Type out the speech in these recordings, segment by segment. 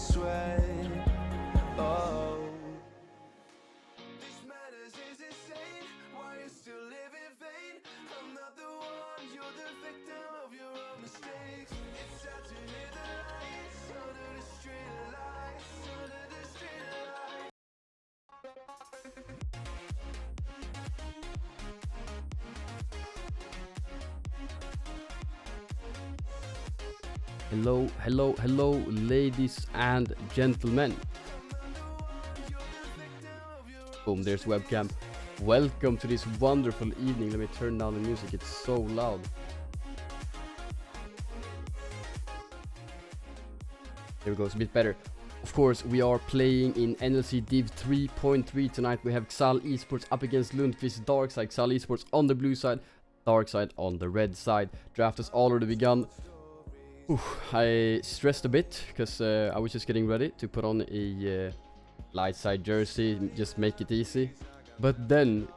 sweat. Oh, this madness is insane. Why you still live in vain? I'm not the one, you're the victim of your own mistakes. It's sad to hear the lights under the street lights, under the street lights. Hello, hello, hello, ladies and gentlemen. Boom, there's webcam. Welcome to this wonderful evening. Let me turn down the music, it's so loud. There we go, it's a bit better. Of course, we are playing in NLC Div 3.3 tonight. We have XAL Esports up against Lundqvist, Darkside. XAL Esports on the blue side, Darkside on the red side. Draft has already begun. I stressed a bit because I was just getting ready to put on a light side jersey, just make it easy. But then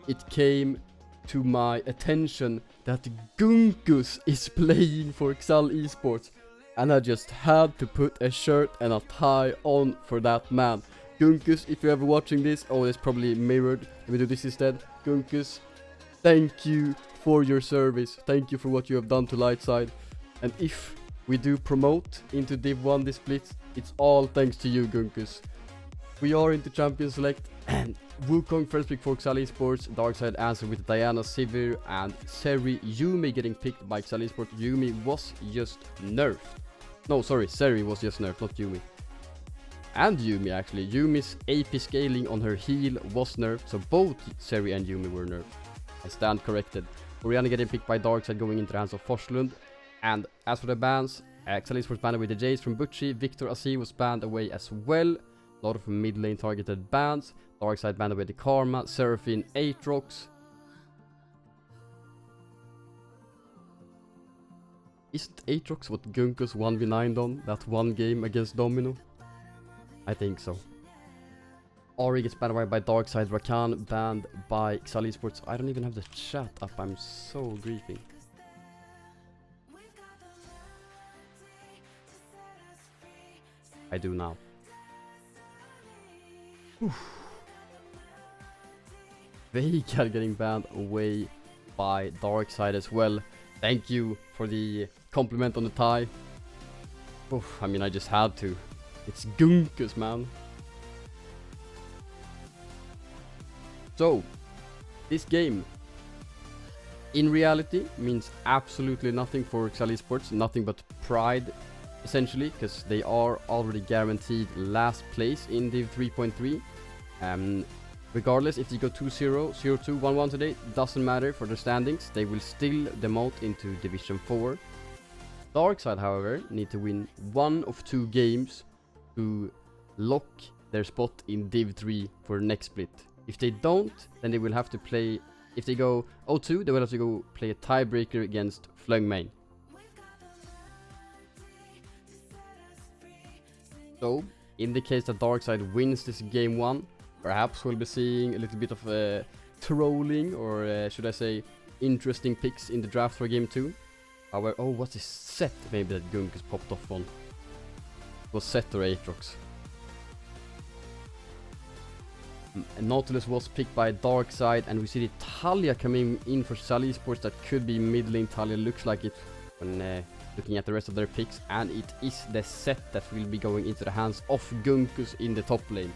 it came to my attention that Lundqvist is playing for XAL Esports, and I just had to put a shirt and a tie on for that man. Lundqvist, if you're ever watching this, oh, it's probably mirrored. Let me do this instead. Lundqvist, thank you for your service. Thank you for what you have done to light side. And if we do promote into Div 1 this split, it's all thanks to you, Lundqvist. We are into Champion Select, and Wukong first pick for XAL Esports. Darkside answer with Diana, Sivir, and Seri. Yumi getting picked by XAL Esports. Yumi was just nerfed. No, sorry, Seri was just nerfed, not Yumi. And Yumi, actually. Yumi's AP scaling on her heal was nerfed, so both Seri and Yumi were nerfed. I stand corrected. Oriana getting picked by Darkside, going into the hands of Forslund. And as for the bans, XAL Esports banned away the Jace from Butchie. Victor Asi was banned away as well. A lot of mid lane targeted bans. Darkside banned away the Karma, Seraphine, Aatrox. Isn't Aatrox what Lundqvist 1v9'd on that one game against Domino? I think so. Ari gets banned away by Darkside. Rakan banned by XAL Esports. I don't even have the chat up, I'm so griefing. I do now. Veigar getting banned away by Darkside as well. Thank you for the compliment on the tie. I mean, I just had to. It's Lundqvist, man. So, this game, in reality, means absolutely nothing for XAL Esports. Nothing but pride, essentially, because they are already guaranteed last place in Div 3.3. Regardless, if you go 2-0, 0-2, 1-1 today, doesn't matter for the standings. They will still demote into Division 4. Darkside, however, need to win one of 2 games to lock their spot in Div 3 for the next split. If they don't, then they will have to play... If they go 0-2, they will have to go play a tiebreaker against Flungmain. So, in the case that Darkside wins this game 1, perhaps we'll be seeing a little bit of trolling, or should I say, interesting picks in the draft for game 2. However, oh, what's this set maybe that Lundqvist popped off on? It was Set or Aatrox. Nautilus was picked by Darkside, and we see the Talia coming in for XAL Esports. That could be mid lane Talia, looks like it when looking at the rest of their picks, and it is the set that will be going into the hands of Lundqvist in the top lane.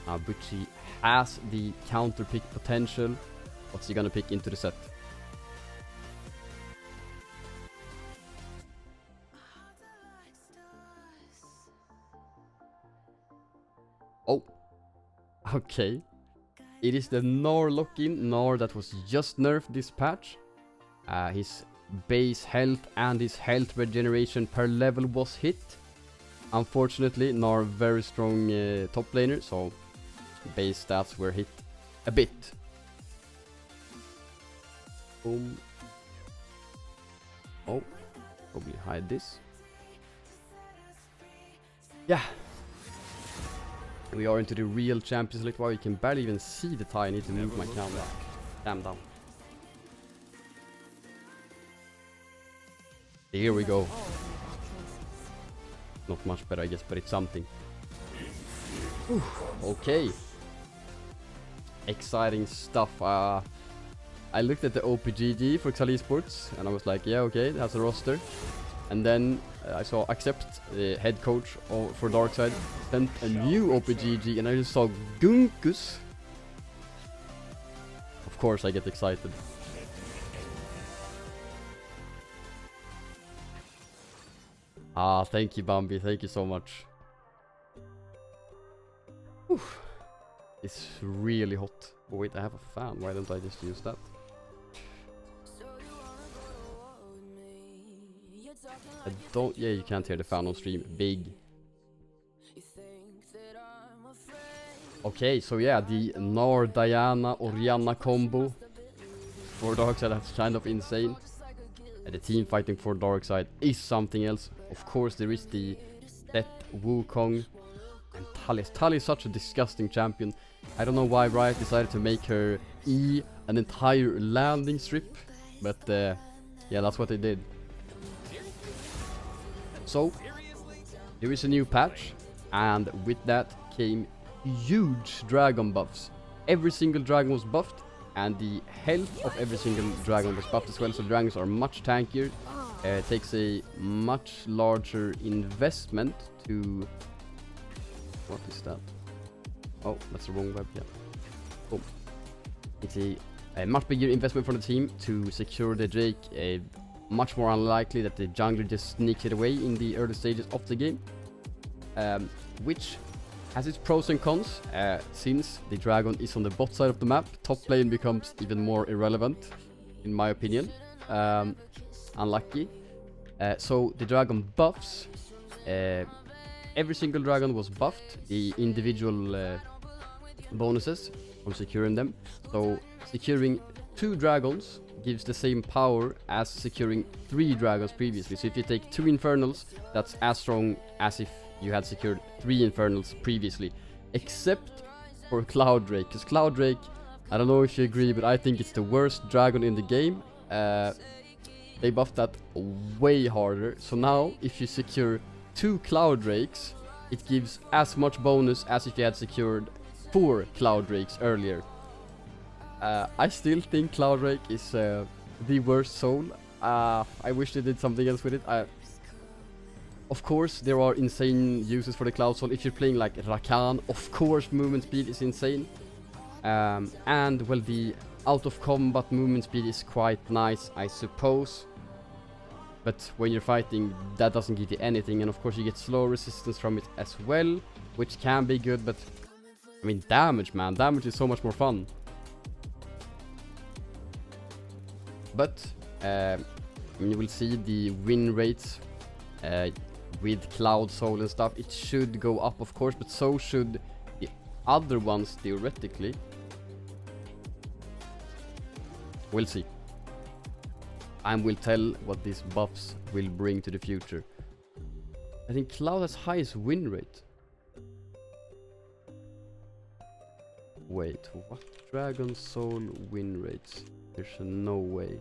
Now Butchie has the counter pick potential. What's he gonna pick into the set? Oh, okay. It is the Gnar lock-in, Gnar that was just nerfed this patch. His base health and his health regeneration per level was hit. Unfortunately, Gnar very strong top laner, so base stats were hit a bit. Boom. Oh, probably hide this. Yeah. We are into the real Champions League. Wow, you can barely even see the tie. I need to move my camera. Damn down. Here we go. Not much better, I guess, but it's something. Whew, okay. Exciting stuff. I looked at the OPGG for XAL Esports, and I was like, yeah, okay, that's a roster. And then I saw Accept, the head coach for Darkside, sent a new OPGG, and I just saw Lundqvist. Of course, I get excited. Thank you, Bambi. Thank you so much. Whew. It's really hot. Oh, wait, I have a fan. Why don't I just use that? I don't... Yeah, you can't hear the fan on stream. Big. Okay, so yeah, the Nar, Diana, Orianna combo for Darkside, that's kind of insane. And the team fighting for Darkside is something else. Of course, there is the Seth, Wukong, and Taliyah. Taliyah is such a disgusting champion. I don't know why Riot decided to make her E an entire landing strip, but yeah, that's what they did. So, there is a new patch, and with that came huge dragon buffs. Every single dragon was buffed, and the health of every single dragon was buffed as well, so dragons are much tankier. It takes a much larger investment to... What is that? Oh, that's the wrong web, yeah. Oh. It's a much bigger investment for the team to secure the Drake. Much more unlikely that the jungler just sneaks it away in the early stages of the game. Which has its pros and cons. Since the dragon is on the bot side of the map, top lane becomes even more irrelevant, in my opinion. Unlucky. So the dragon buffs. Every single dragon was buffed. The individual bonuses from securing them. So securing 2 dragons gives the same power as securing 3 dragons previously. So if you take 2 Infernals, that's as strong as if you had secured 3 Infernals previously. Except for Cloud Drake. Because Cloud Drake, I don't know if you agree, but I think it's the worst dragon in the game. They buffed that way harder. So now, if you secure 2 Cloud Drakes, it gives as much bonus as if you had secured 4 Cloud Drakes earlier. I still think Cloud Drake is the worst soul. I wish they did something else with it. Of course, there are insane uses for the Cloud Soul. If you're playing like Rakan, of course movement speed is insane. And well, the out of combat movement speed is quite nice, I suppose. But when you're fighting, that doesn't give you anything. And of course you get slow resistance from it as well, which can be good. But I mean, damage, man. Damage is so much more fun. But you will see the win rates with Cloud Soul and stuff. It should go up, of course, but so should the other ones theoretically. We'll see. Time will tell what these buffs will bring to the future. I think Cloud has highest win rate. Wait, what? Dragon Soul win rates? There's no way.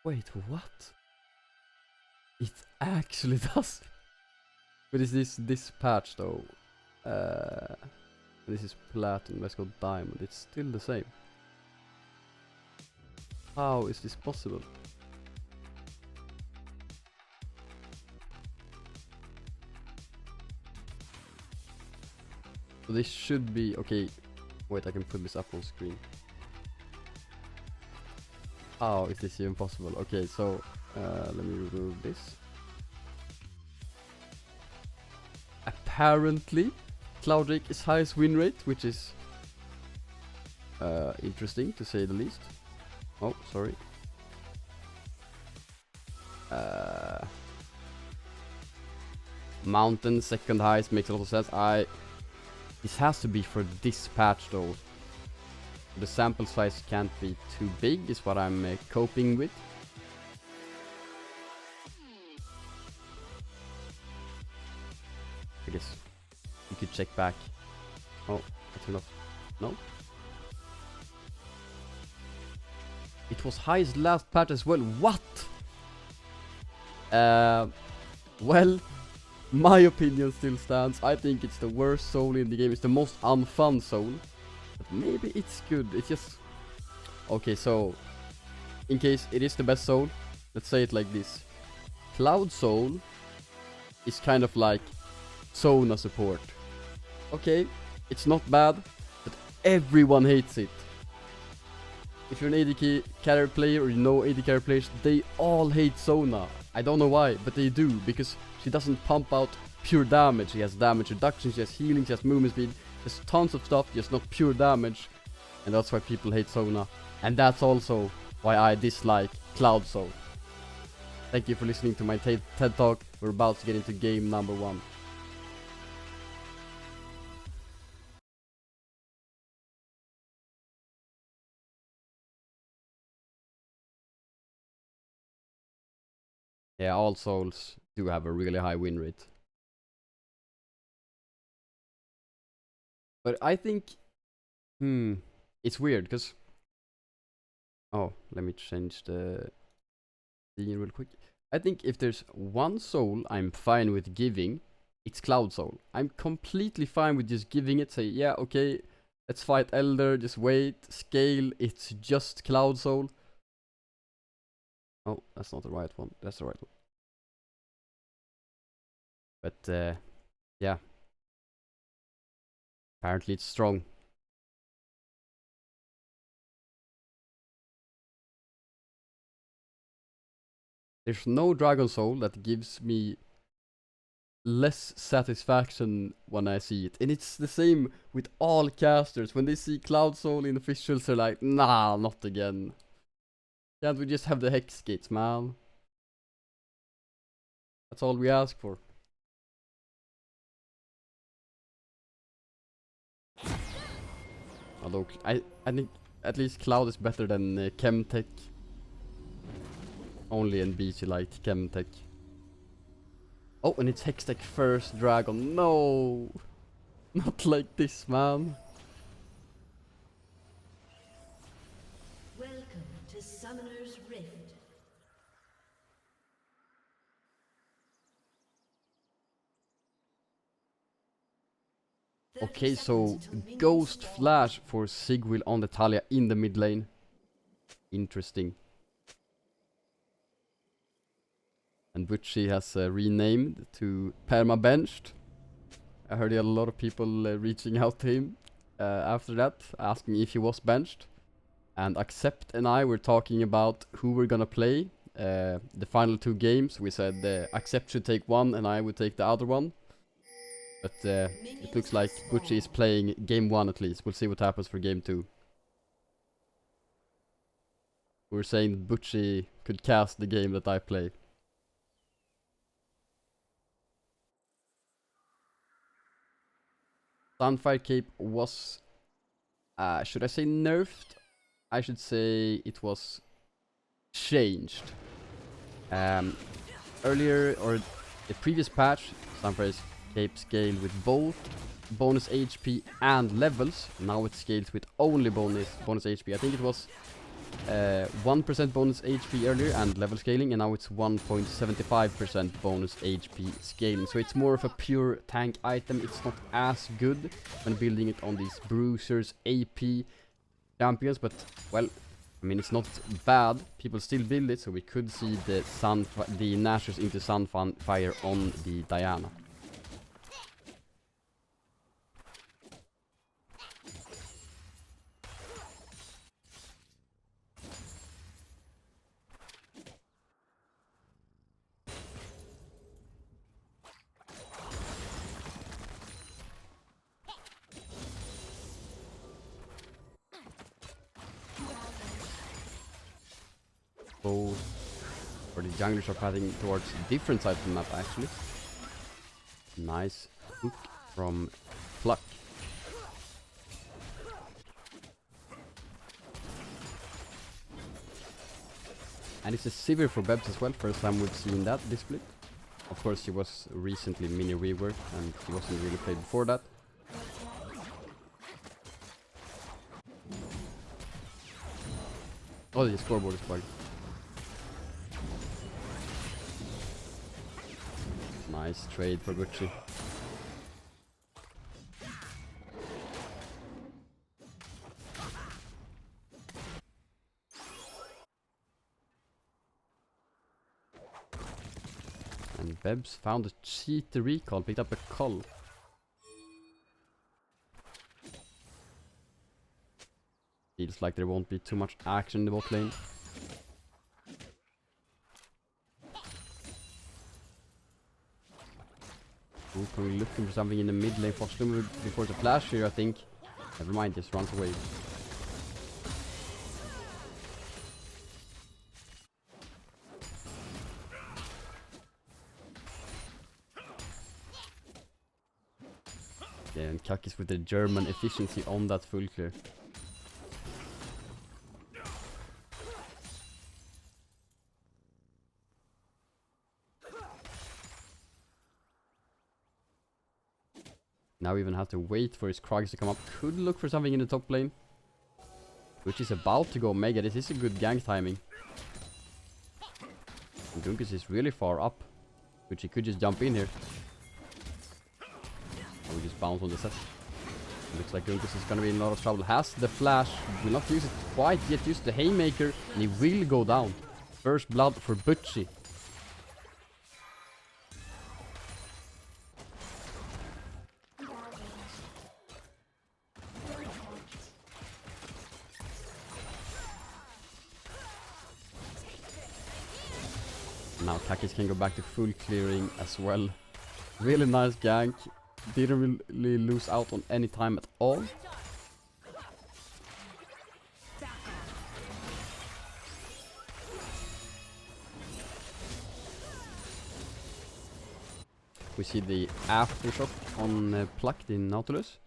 Wait, what? It actually does. But is this patch though? This is platinum. Let's go diamond. It's still the same. How is this possible? So this should be okay. Wait, I can put this up on screen. How is this even possible? Okay, so let me remove this. Apparently, Cloud Drake is highest win rate, which is interesting to say the least. Oh, sorry. Mountain second highest makes a lot of sense. This has to be for this patch though. The sample size can't be too big, is what I'm coping with. I guess you could check back. Oh, I turned off. No. It was highest last patch as well. What? Well, my opinion still stands. I think it's the worst soul in the game. It's the most unfun soul. But maybe it's good. It's just... Okay, so... In case it is the best soul, let's say it like this. Cloud Soul is kind of like Sona support. Okay, it's not bad, but everyone hates it. If you're an AD carry player or you know AD carry players, they all hate Sona. I don't know why, but they do, because she doesn't pump out pure damage. She has damage reduction, she has healing, she has movement speed, there's tons of stuff, just not pure damage. And that's why people hate Sona. And that's also why I dislike Cloud Soul. Thank you for listening to my TED Talk. We're about to get into game number 1. Yeah, all souls do have a really high win rate. But I think... it's weird, because... Oh, let me change the scene real quick. I think if there's one soul I'm fine with giving, it's Cloud Soul. I'm completely fine with just giving it, say, yeah, okay, let's fight Elder, just wait, scale, it's just Cloud Soul. Oh, that's not the right one, that's the right one. But, yeah. Apparently it's strong. There's no Dragon Soul that gives me less satisfaction when I see it. And it's the same with all casters. When they see Cloud Soul in officials, they're like, nah, not again. Can't we just have the Hex Gates, man? That's all we ask for. Although, I think at least Cloud is better than Chemtech. Only in BC like Chemtech. Oh, and it's Hextech first Dragon. No! Not like this, man. Welcome to Summoner's Rift. Okay, so Ghost Flash for Sigwyl on the Talia in the mid lane. Interesting. And Butchie has renamed to Perma Benched. I heard he had a lot of people reaching out to him after that, asking if he was benched. And Accept and I were talking about who we're gonna play. The final 2 games, we said Accept should take one and I would take the other one. But it looks like Butchie is playing game 1 at least. We'll see what happens for game 2. We were saying that Butchie could cast the game that I play. Sunfire Cape was, should I say nerfed? I should say it was changed. Earlier, or the previous patch, Sunfire Cape scaled with both bonus HP and levels. Now it scales with only bonus HP. I think it was 1% bonus HP earlier and level scaling, and now it's 1.75% bonus HP scaling. So it's more of a pure tank item. It's not as good when building it on these bruisers, AP champions, but well, I mean, it's not bad. People still build it, so we could see the Nashers into Sunfire on the Diana. Or the junglers are pathing towards different sides of the map actually. Nice hook from Pluck. And it's a Sivir for Bebs as well, first time we've seen that this split. Of course he was recently mini reworked and he wasn't really played before that. Oh, the scoreboard is bugged. Nice trade for Butchie. And Bebs found a cheat to recall, picked up a cull. Feels like there won't be too much action in the bot lane. Wukong looking for something in the mid lane. Foxlum before the flash here, I think. Never mind, just runs away. Yeah, and Kakis with the German efficiency on that full clear. Now we even have to wait for his Krogs to come up. Could look for something in the top lane. Which is about to go mega. This is a good gank timing. And Lundqvist is really far up. Which he could just jump in here. Or we just bounce on the set. Looks like Lundqvist is gonna be in a lot of trouble. Has the flash. Will not use it quite yet. Use the haymaker. And he will go down. First blood for Butchie. Now Kakis can go back to full clearing as well. Really nice gank. Didn't really lose out on any time at all. We see the aftershock on plucked in Nautilus.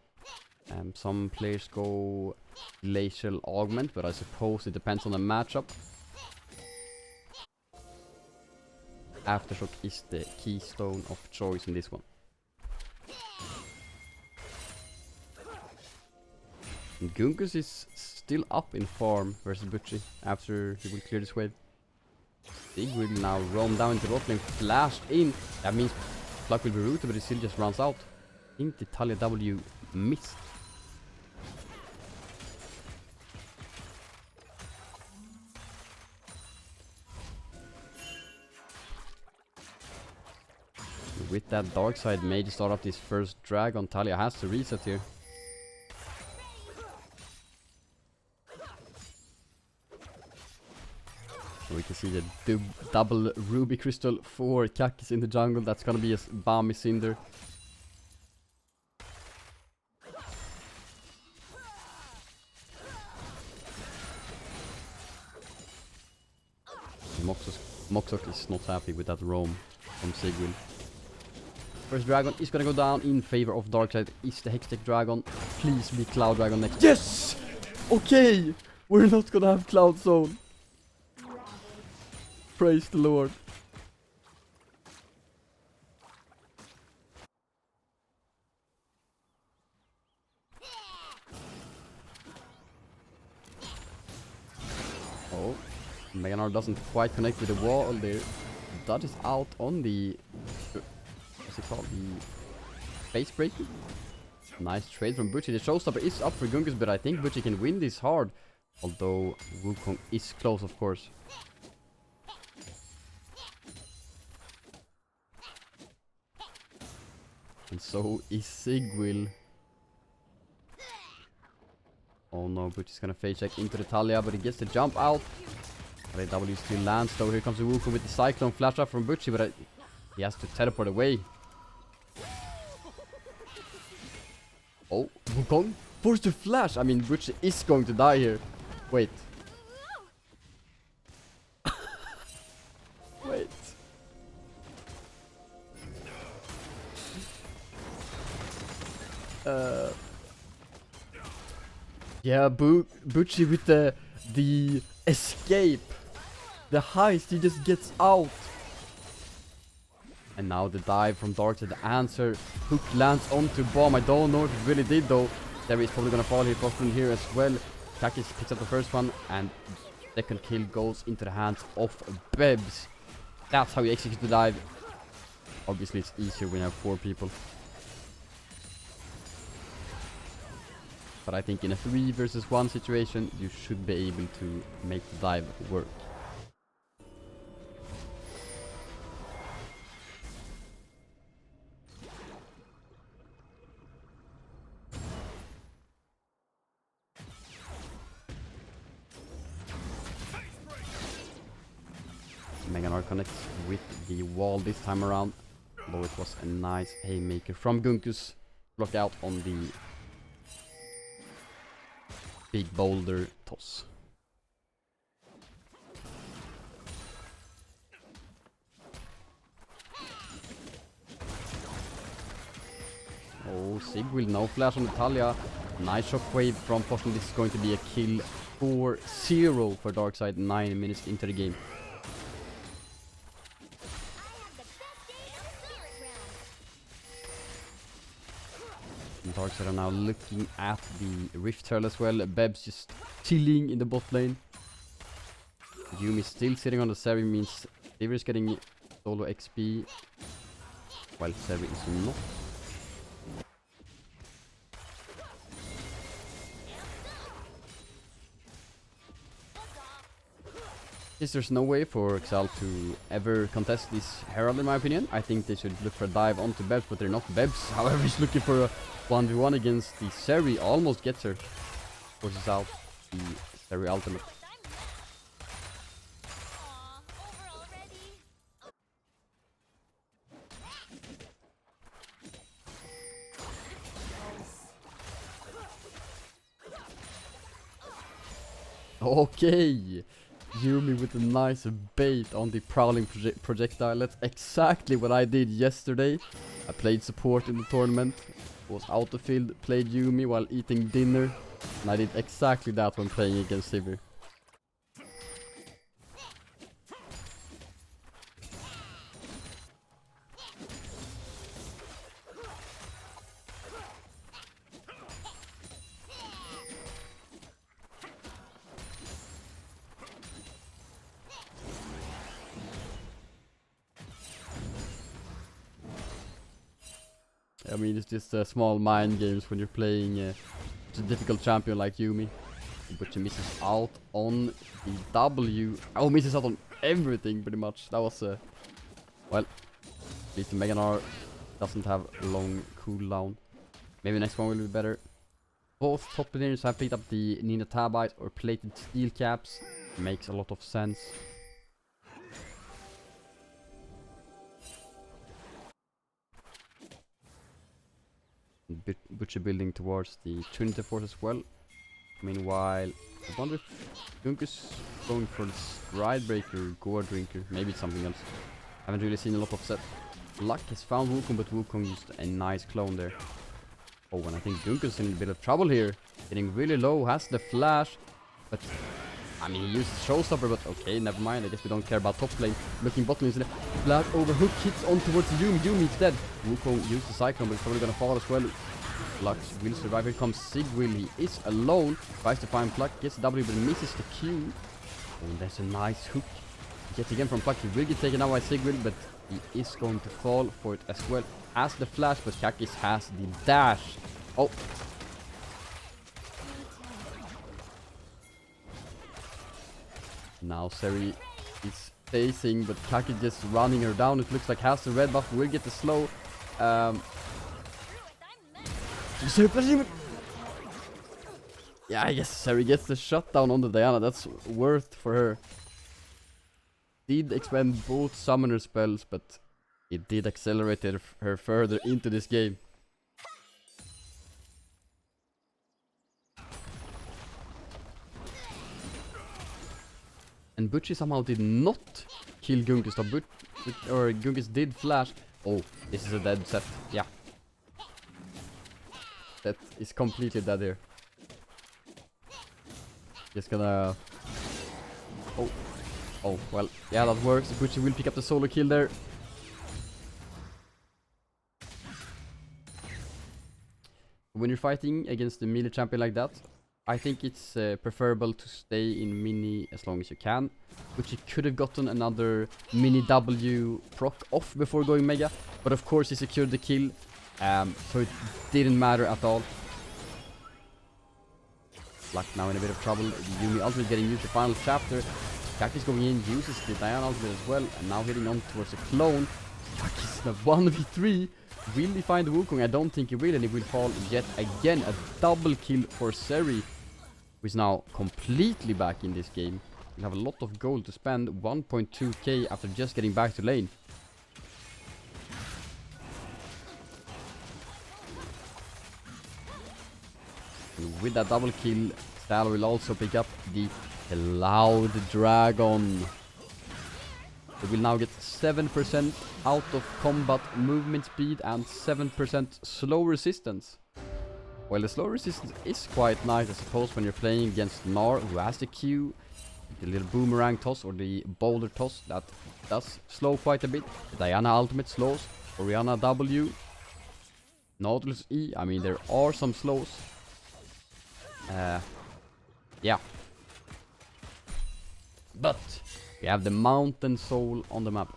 Some players go glacial augment, but I suppose it depends on the matchup. Aftershock is the keystone of choice in this one. And Gunkus is still up in farm versus Butchie after he will clear this wave. Big will now roam down into the bot lane, flashed in. That means Pluck will be rooted, but he still just runs out. I think the Talia W missed. With that Darkside may just start up this first dragon. Talia has to reset here. So we can see the double Ruby Crystal for Kakis in the jungle. That's gonna be a Bami Cinder. Moxok is not happy with that roam from Sigwin. First dragon is gonna go down in favor of Darkside. Is the Hextech dragon. Please be Cloud Dragon next. Yes! Okay! We're not gonna have Cloud Zone. Praise the Lord. Oh, Meganar doesn't quite connect with the wall there. That is out on the... what's it called? The face breaker. Nice trade from Butchie. The showstopper is up for Gunkus, but I think Butchie can win this hard. Although Wukong is close, of course. And so is Sigwil. Oh no, Butchie's gonna face check into the Talia, but he gets the jump out. W still lands though. Here comes the Wukong with the Cyclone flash up from Butchie, but he has to teleport away. Oh, Wukong forced to flash. I mean, Butchie is going to die here. Wait. Wait. Yeah, Butchie with the escape. The heist, he just gets out. And now the dive from Darkside, the answer. Hook lands onto bomb. I don't know if it really did though. There is probably gonna fall here, Frostman here as well. Kakis picks up the first one, and second kill goes into the hands of Bebs. That's how you execute the dive. Obviously it's easier when you have 4 people. But I think in a 3 versus 1 situation, you should be able to make the dive work. Meganar connects with the wall this time around, though it was a nice haymaker from Lundqvist. Block out on the big boulder toss. Oh, Sigwill, no flash on Natalia. Nice shockwave from Fortune. This is going to be a kill 4-0 for Darkside 9 minutes into the game. Darkside are now looking at the Rift Turtle as well. Beb's just chilling in the bot lane. Yuumi still sitting on the Seri, means Sivir is getting solo XP, while Seri is not. There's no way for XAL to ever contest this Herald in my opinion. I think they should look for a dive onto Bebs, but they're not Bebs. However, he's looking for a 1v1 against the Seri. Almost gets her. Forces out the Seri ultimate. Okay, Yuumi with a nice bait on the prowling projectile. That's exactly what I did yesterday. I played support in the tournament, was out the field, played Yuumi while eating dinner, and I did exactly that when playing against Sivir. I mean, it's just small mind games when you're playing a difficult champion like Yuumi. But she misses out on the W. Oh, misses out on everything pretty much. That was, well, at least the Meganar doesn't have long cooldown. Maybe next one will be better. Both top laners have picked up the Nina Tabite or plated steel caps. Makes a lot of sense. Butcher building towards the Trinity Force as well. Meanwhile, I wonder if Lundqvist going for the Stride Breaker, Gore Drinker, maybe it's something else. Haven't really seen a lot of set. Luck has found Wukong, but Wukong used a nice clone there. Oh, and I think Lundqvist in a bit of trouble here. Getting really low, has the flash, but I mean, he used Showstopper, but okay, never mind. I guess we don't care about top lane. Looking bot lane instead. Flash over hook hits on towards Yuumi. Yuumi's dead. Wukong used the Cyclone, but he's probably gonna fall as well. Lux will survive. Here comes Sigwill. He is alone. Tries to find Pluck. Gets W, but misses the Q. And there's a nice hook. Yet again from Pluck. He will get taken out by Sigwill, but he is going to fall for it as well. Has the flash, but Kakis has the dash. Oh. Now Seri is facing, but Kaki just running her down. It looks like has the red buff, will get the slow. Yeah, I guess Seri gets the shutdown on the Diana. That's worth for her. Did expend both summoner spells, but it did accelerate her further into this game. And Butchie somehow did not kill Lundqvist, or Lundqvist did flash. Oh, this is a dead set. Yeah. That is completely dead here. Just gonna... Oh. Oh, well. Yeah, that works. Butchie will pick up the solo kill there. When you're fighting against a melee champion like that, I think it's preferable to stay in mini as long as you can. Which he could have gotten another mini W proc off before going mega. But of course he secured the kill. So it didn't matter at all. Luck now in a bit of trouble. The Yumi ultimate getting used the final chapter. Kaki's going in, uses the Diana ultimate as well. And now heading on towards the clone. Kaki's in a 1v3. Will he find the Wukong? I don't think he will, and he will fall yet again. A double kill for Seri, who is now completely back in this game. He'll have a lot of gold to spend, 1.2k after just getting back to lane. And with that double kill, Stal will also pick up the Cloud Dragon. They will now get 7% out of combat movement speed and 7% slow resistance. Well, the slow resistance is quite nice, I suppose, when you're playing against Gnar, who has the Q, the little boomerang toss or the boulder toss that does slow quite a bit. The Diana ultimate slows, Orianna W, Nautilus E. I mean, there are some slows. Yeah. But we have the Mountain Soul on the map.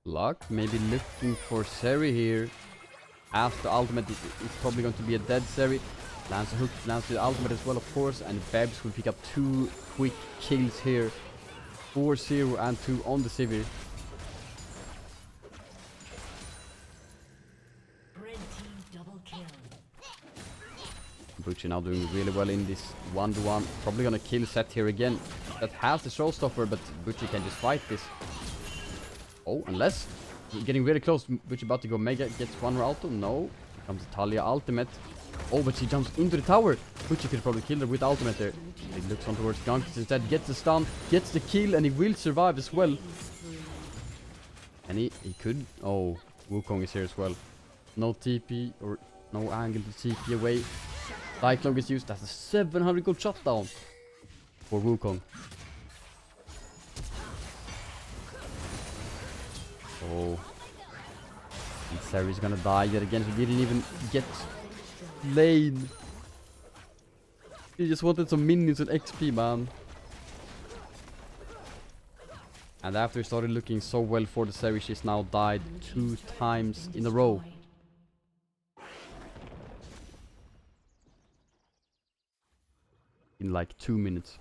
Luck, maybe looking for Seri here. As the ultimate is probably going to be a dead Seri. Lands a hook, lands the ultimate as well, of course, and Babs will pick up 2 quick kills here. 4-0 and 2 on the Sivir. Red team double kill. Butcher now doing really well in this 1-1. Probably gonna kill Set here again. That has the showstopper, but Butcher can just fight this. Oh, unless getting really close. Butcher about to go mega, gets one auto. No, here comes the Talia ultimate. Oh, but she jumps into the tower. Butcher could probably kill her with ultimate there. He looks on towards Lundqvist instead, gets the stun, gets the kill, and he will survive as well. And he could. Oh, Wukong is here as well. No TP or no angle to TP away. Cyclone is used. That's a 700 gold shutdown for Wukong. Oh, and Seri's gonna die yet again. He didn't even get lane. He just wanted some minions and XP, man. And after he started looking so well for the Seri, she's now died 2 times in a row. In like 2 minutes.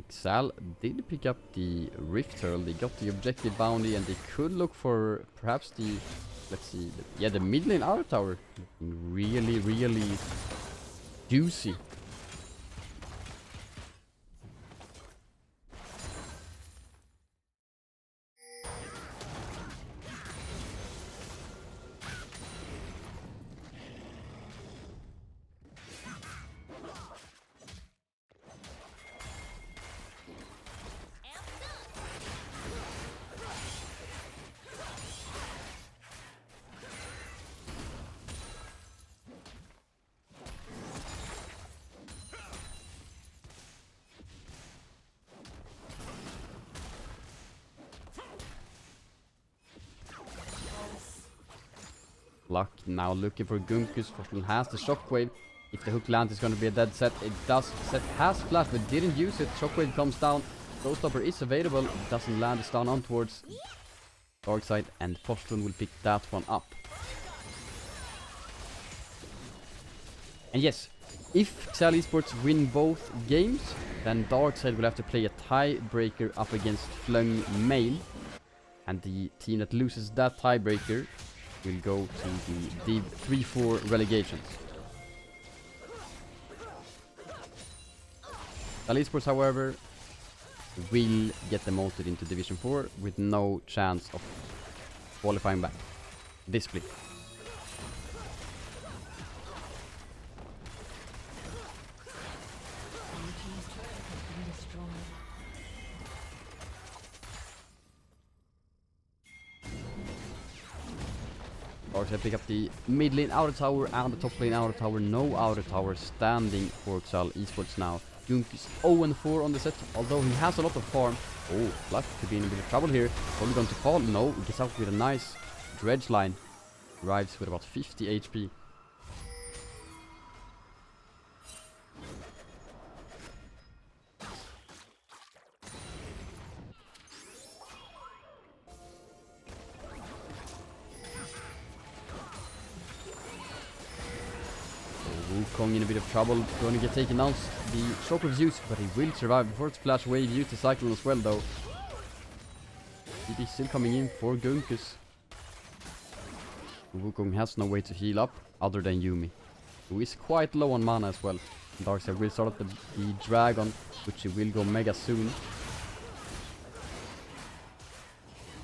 XAL did pick up the Rift Turtle. They got the objective bounty and they could look for perhaps the, let's see, the mid lane Aura Tower. Really, really juicy. Luck now looking for Gunkus. Fortune has the shockwave. If the hook lands, it's going to be a dead Set. It does. Set has flash, but didn't use it. Shockwave comes down. Showstopper is available. It doesn't land. It's down on towards Darkside, and Fortune will pick that one up. And yes, if XAL Esports win both games, then Darkside will have to play a tiebreaker up against Flung Mail. And the team that loses that tiebreaker will go to the Div 3-4 relegations. XAL Esports, however, will get demoted into Division 4 with no chance of qualifying back this split. Darkside pick up the mid lane outer tower and the top lane outer tower. No outer tower standing for XAL Esports now. Lundqvist 0-4 on the set, although he has a lot of farm. Oh, Luck could be in a bit of trouble here. Probably going to fall. No, he gets out with a nice dredge line. Arrives with about 50 HP. Wukong in a bit of trouble, going to get taken down. The shock was used, but he will survive before it's flash wave. Use the cyclone as well, though. TP still coming in for Gunkus. Wukong has no way to heal up other than Yuumi, who is quite low on mana as well. Darkside will start up the dragon, which he will go mega soon.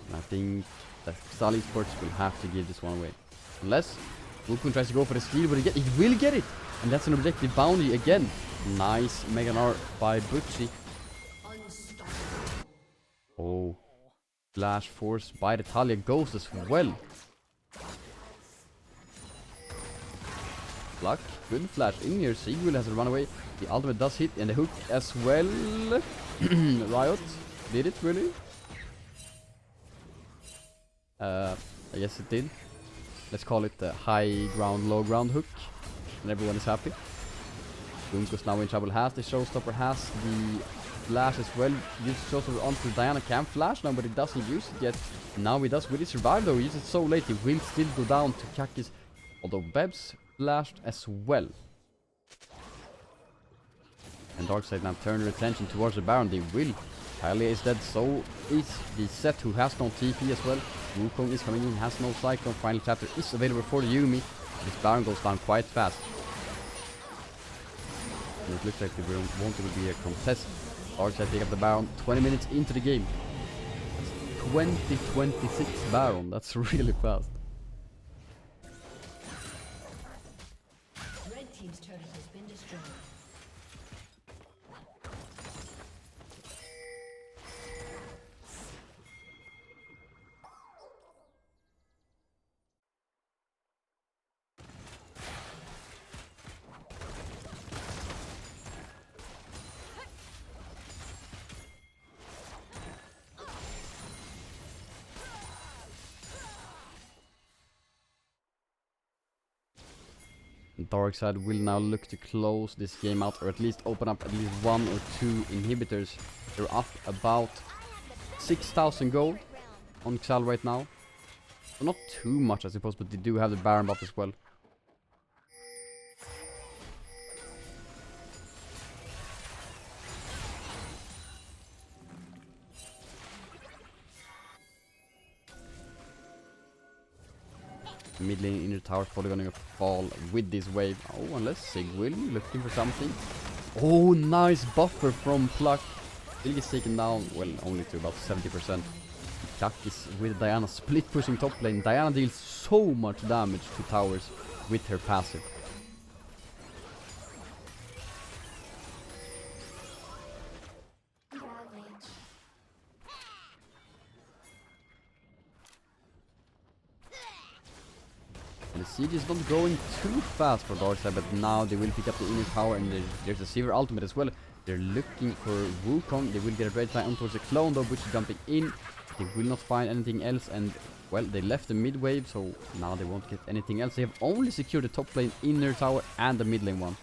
And I think that XAL Esports will have to give this one away, unless Wukong tries to go for the steal, but he will get it! And that's an objective bounty again. Nice Mega Gnar by Butchie. Oh. Flash force by the Talia Ghost as well. Luck, good flash in here. Sigurd has to run away. The ultimate does hit, and the hook as well. Riot, did it really? I guess it did. Let's call it the high ground, low ground hook. And everyone is happy. Gunkus now in trouble. Has the showstopper, has the flash as well. Use showstopper onto Diana. Can flash now, but he doesn't use it yet. Now he does. Will he survive though? He uses it so late. He will still go down to Kakis. Although Bebs flashed as well. And Darkside now turn their attention towards the Baron. They will. Kylie is dead, so is the set, who has no TP as well. Wukong is coming in, has no cyclone. Final chapter is available for the Yuumi. This Baron goes down quite fast. And it looks like there won't be a contest. Darkside pick up the Baron 20 minutes into the game. That's 2026 Baron, that's really fast. Red team's turret has been destroyed. Darkside will now look to close this game out, or at least open up at least 1 or 2 inhibitors. They're up about 6,000 gold on XAL right now. So not too much, I suppose, but they do have the Baron buff as well. Mid lane inner tower is probably gonna fall with this wave. Oh, unless Sig will looking for something. Oh, nice buffer from Pluck. Still gets taken down, well, only to about 70%. Chuck is with Diana split pushing top lane. Diana deals so much damage to towers with her passive. And the siege is not going too fast for Darkside, but now they will pick up the inner tower, and there's a Silver ultimate as well. They're looking for Wukong. They will get a red line on towards the clone though, which is jumping in. They will not find anything else, and well, they left the mid wave, so now they won't get anything else. They have only secured the top lane inner tower and the mid lane one.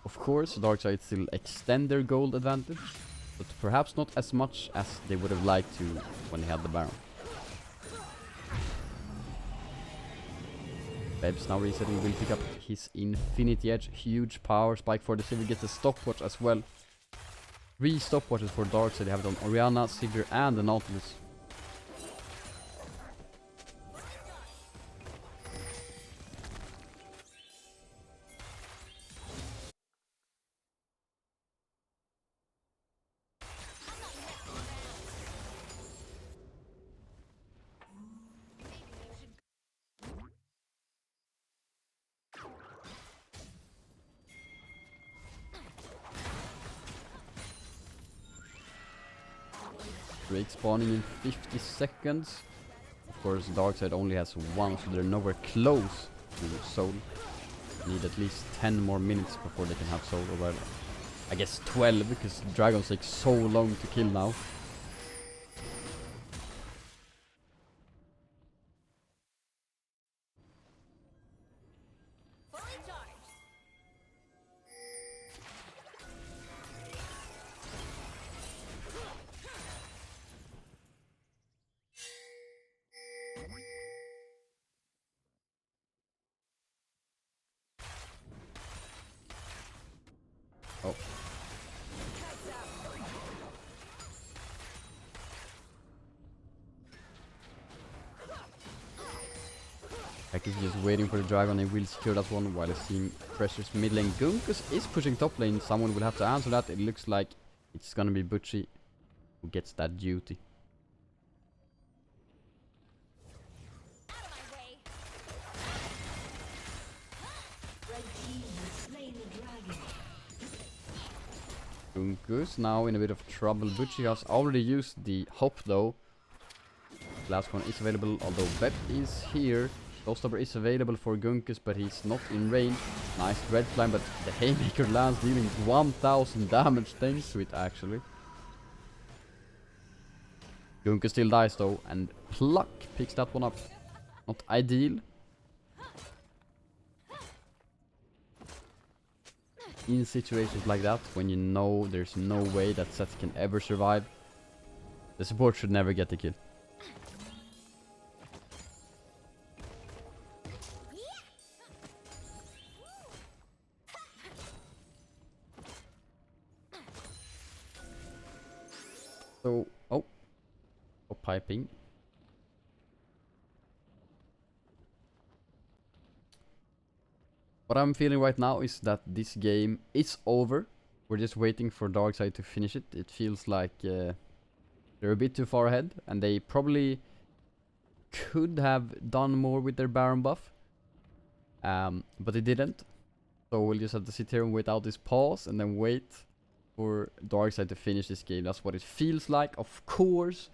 Of course, Darkside still extend their gold advantage, but perhaps not as much as they would have liked to when they had the Baron. Bebs now resetting, will pick up his Infinity Edge. Huge power spike for the Sivir, gets a stopwatch as well. 3 stopwatches for Darkside. They have it on Orianna, Sivir and the Nautilus. Drake spawning in 50 seconds. Of course, Darkside only has 1, so they're nowhere close to Soul. Need at least 10 more minutes before they can have Soul, or well, I guess 12, because dragons take so long to kill now. Oh. Heck is just waiting for the dragon, and will secure that one while seeing pressures mid lane. Gunkus is pushing top lane, someone will have to answer that. It looks like it's gonna be Butchie who gets that duty. Gunkus now in a bit of trouble. Butchie has already used the hop though. Last one is available, although Bep is here. Showstopper is available for Gunkus, but he's not in range. Nice red climb, but the Haymaker lands, dealing 1000 damage thanks to it actually. Gunkus still dies though, and Pluck picks that one up. Not ideal. In situations like that, when you know there's no way that set can ever survive, the support should never get the kill. So, oh, piping. What I'm feeling right now is that this game is over. We're just waiting for Darkside to finish it. It feels like they're a bit too far ahead, and they probably could have done more with their Baron buff, but they didn't. So we'll just have to sit here and wait out this pause, and then wait for Darkside to finish this game. That's what it feels like. Of course,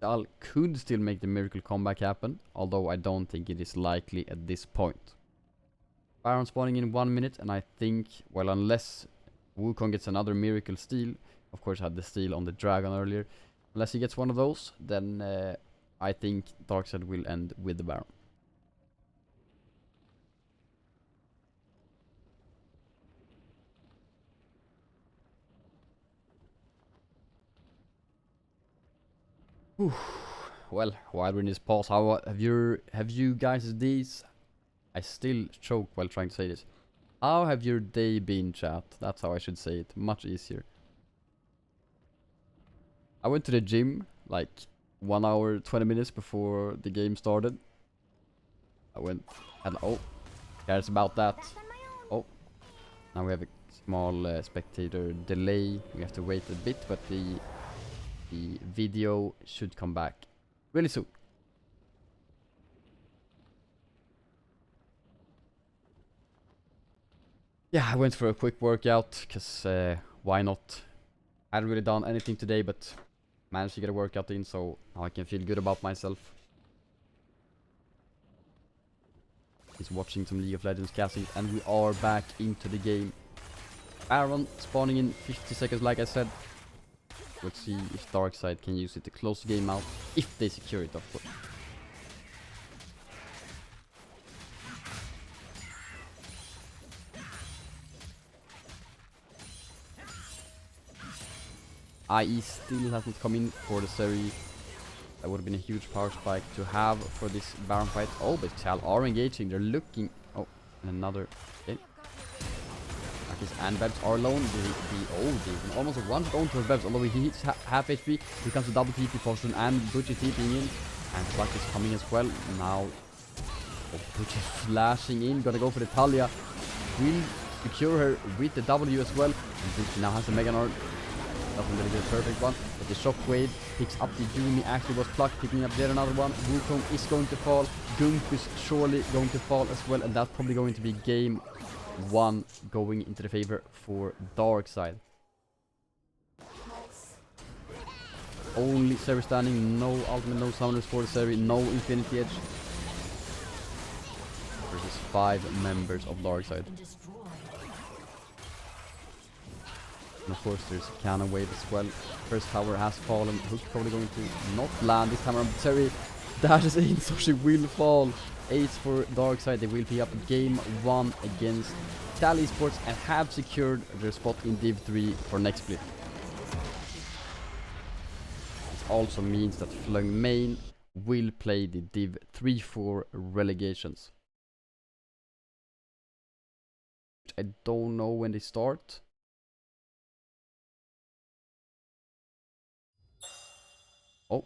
XAL could still make the miracle comeback happen, although I don't think it is likely at this point. Baron spawning in 1 minute, and I think, well, unless Wukong gets another miracle steal, of course I had the steal on the dragon earlier, unless he gets one of those, then I think Darkside will end with the Baron. Whew. Well, while we're in this pause, how have you guys these? I still choke while trying to say this. How have your day been, chat? That's how I should say it. Much easier. I went to the gym like 1 hour 20 minutes before the game started. I went and oh, cares about that. Oh, now we have a small spectator delay. We have to wait a bit, but the video should come back really soon. Yeah, I went for a quick workout, because why not? I hadn't really done anything today, but managed to get a workout in, so now I can feel good about myself. He's watching some League of Legends casting, and we are back into the game. Baron spawning in 50 seconds, like I said. Let's see if Darkside can use it to close the game out, if they secure it, of course. IE still hasn't come in for the Seri. That would have been a huge power spike to have for this Baron fight. Oh, but XAL are engaging. They're looking. Oh, and another. Okay. His and Bebs are alone. They almost a one-shot on towards Bebs, although he hits half HP. Here comes the double TP potion and Butcher TPing in. And Sluck is coming as well. Now, Butcher flashing in. Gonna go for the Talia. Will secure her with the W as well. And Butcher now has the Mega Nord. Doesn't really be the perfect one. But the Shockwave picks up the Yumi. Actually was Pluck picking up there another one. Wukong is going to fall. Lundqvist surely going to fall as well. And that's probably going to be game 1 going into the favor for Darkside. Only Seri standing, no ultimate, no summoners for the Seri, no Infinity Edge. Versus 5 members of Darkside. And of course there's a cannon wave as well. First tower has fallen. Hook probably going to not land this time around. But Seri dashes in, so she will fall. Ace for Darkside. They will pick up game 1 against XAL Esports and have secured their spot in Div 3 for next split. This also means that Flung Main will play the Div 3-4 relegations. I don't know when they start. Oh,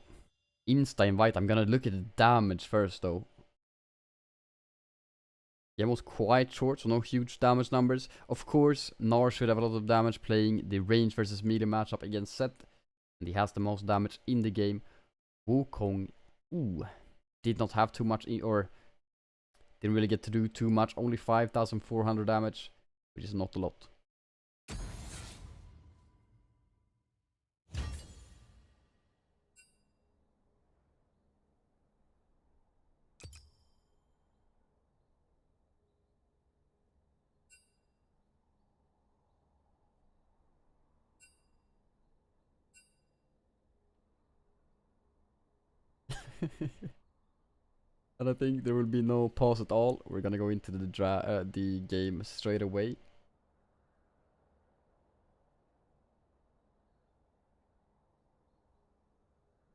insta invite. I'm gonna look at the damage first though. Game was quite short, so no huge damage numbers. Of course, Nar should have a lot of damage playing the range versus melee matchup against Seth. And he has the most damage in the game. Wukong, did not have too much, or didn't really get to do too much. Only 5,400 damage, which is not a lot. And I think there will be no pause at all. We're gonna go into the game straight away.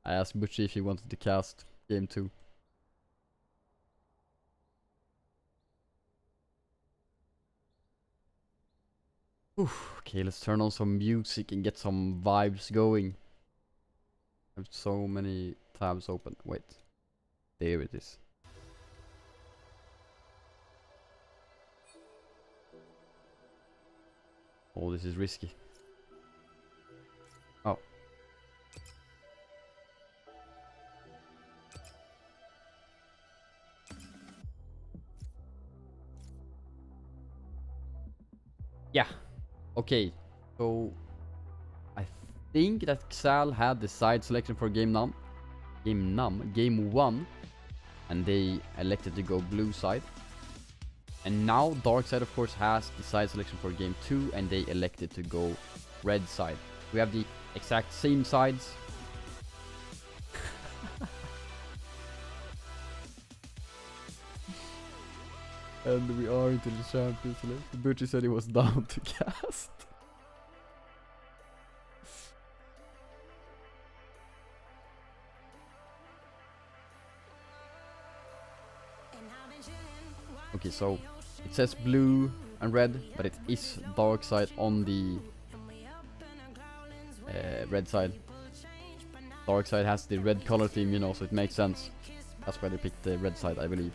I asked Butchie if he wanted to cast game 2. Okay, let's turn on some music and get some vibes going. I have so many tabs open. Wait. There it is. Oh, this is risky. Oh. Yeah. Okay. So I think that XAL had the side selection for game 1, and they elected to go blue side. And now Darkside of course has the side selection for game 2, and they elected to go red side. We have the exact same sides. And we are into the Champions League. Butchie said he was down to cast. Okay, so it says blue and red, but it is Darkside on the red side. Darkside has the red color theme, you know, so it makes sense. That's why they picked the red side, I believe.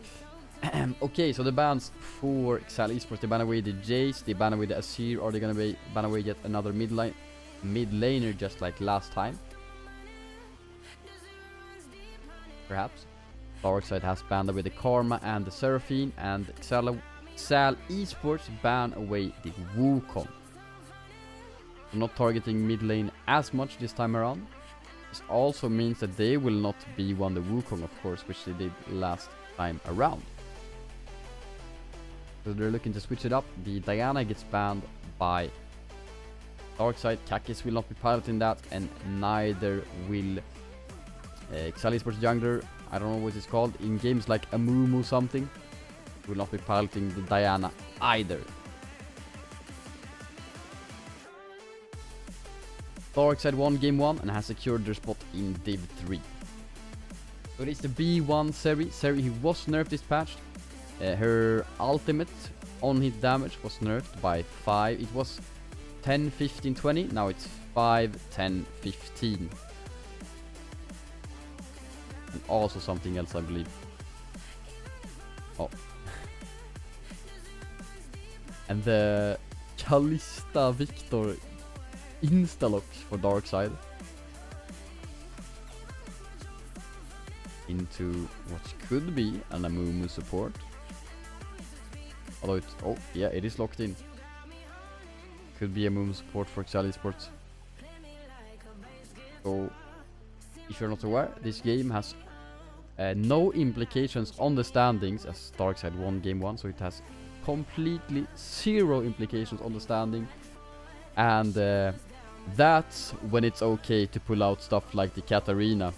Okay, so the bans for XAL Esports, they ban away the Jace, they ban away the Azir. Are they gonna ban away yet another mid laner just like last time? Perhaps. Darkside has banned away the Karma and the Seraphine, and XAL Esports ban away the Wukong. So not targeting mid lane as much this time around. This also means that they will not B1 the Wukong, of course, which they did last time around. So they're looking to switch it up. The Diana gets banned by Darkside. Kakis will not be piloting that, and neither will XAL Esports jungler. I don't know what it's called. In games like Amumu something, will not be piloting the Diana either. Darkside won game 1 and has secured their spot in Div 3. So it is the B1 Seri. Seri who was nerfed this patch. Her ultimate on-hit damage was nerfed by 5. It was 10, 15, 20. Now it's 5, 10, 15. And also something else, I believe. Oh. And the Kalista Victor instalock for Darkside into what could be an Amumu support. Although it's, oh yeah, it is locked in. Could be Amumu support for XAL Esports. So, if you're not aware, this game has no implications on the standings, as Darkside won game 1, so it has completely 0 implications on the standing. And that's when it's okay to pull out stuff like the Katarina.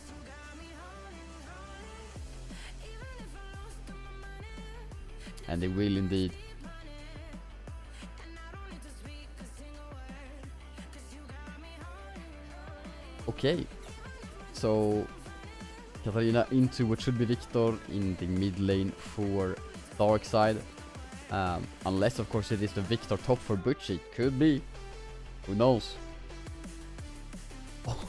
And they will indeed. Okay, so Katarina into what should be Victor in the mid lane for Darkside. Unless of course it is the Victor top for Butchie. Could be. Who knows? Oh,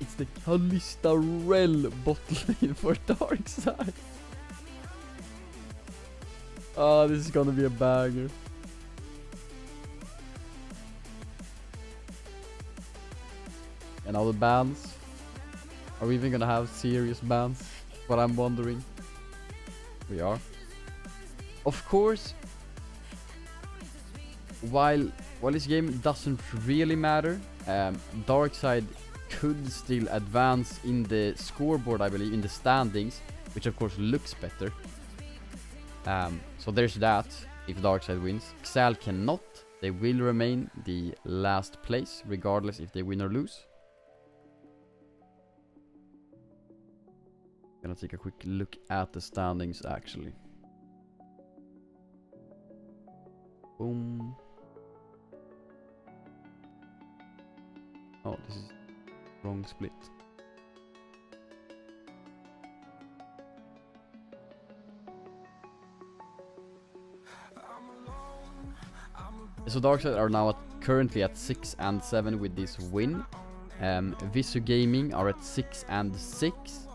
it's the Kalista Rel bot lane for Darkside. Oh, this is gonna be a banger. And all the bans. Are we even gonna have serious bans? What I'm wondering. We are. Of course, while this game doesn't really matter, Darkside could still advance in the scoreboard, I believe, in the standings, which of course looks better. So there's that, if Darkside wins. XAL cannot. They will remain the last place, regardless if they win or lose. Gonna take a quick look at the standings, actually. Boom. Oh, this is wrong split. So Darkside are now currently at 6 and 7 with this win. Visu Gaming are at 6 and 6.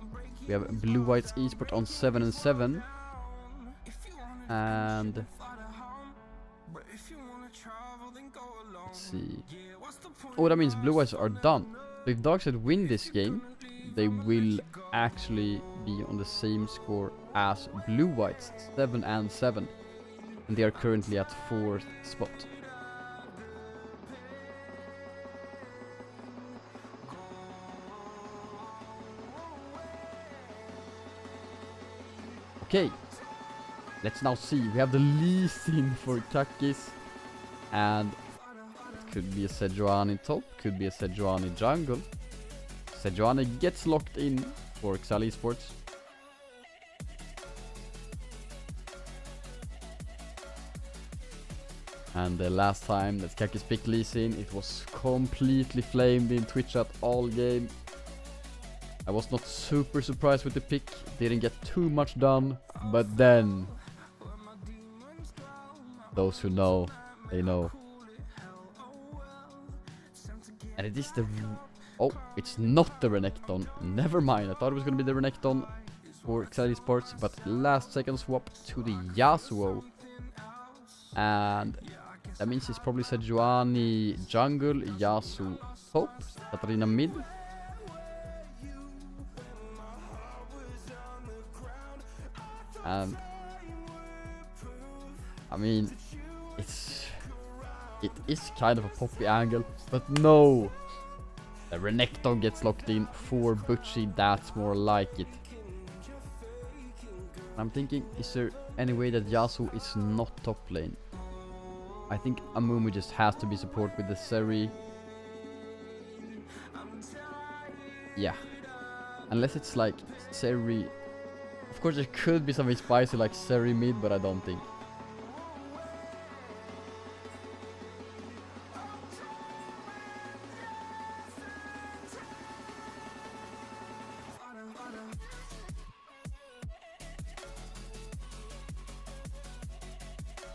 We have Blue White's Esports on 7 and 7. And let's see. Oh, that means Blue Whites are done. So if Darkside win this game, they will actually be on the same score as Blue Whites, 7 and 7. And they are currently at 4th spot. Okay, let's now see. We have the Lee Sin for Kakis, and it could be a Sejuani top, could be a Sejuani jungle. Sejuani gets locked in for XAL Esports. And the last time that Kakis picked Lee Sin, it was completely flamed in Twitch chat all game. I was not super surprised with the pick, didn't get too much done, but then those who know, they know. And it is the... oh, it's not the Renekton, never mind, I thought it was gonna be the Renekton for XAL Esports, but last second swap to the Yasuo. And that means it's probably Sejuani jungle, Yasuo top, Katarina mid. And I mean, it is kind of a poppy angle, but no, the Renekton gets locked in for Butchie. That's more like it. I'm thinking, is there any way that Yasuo is not top lane? I think Amumu just has to be support with the Seri. Yeah, unless it's like Seri. Of course there could be something spicy like Seri mid, but I don't think.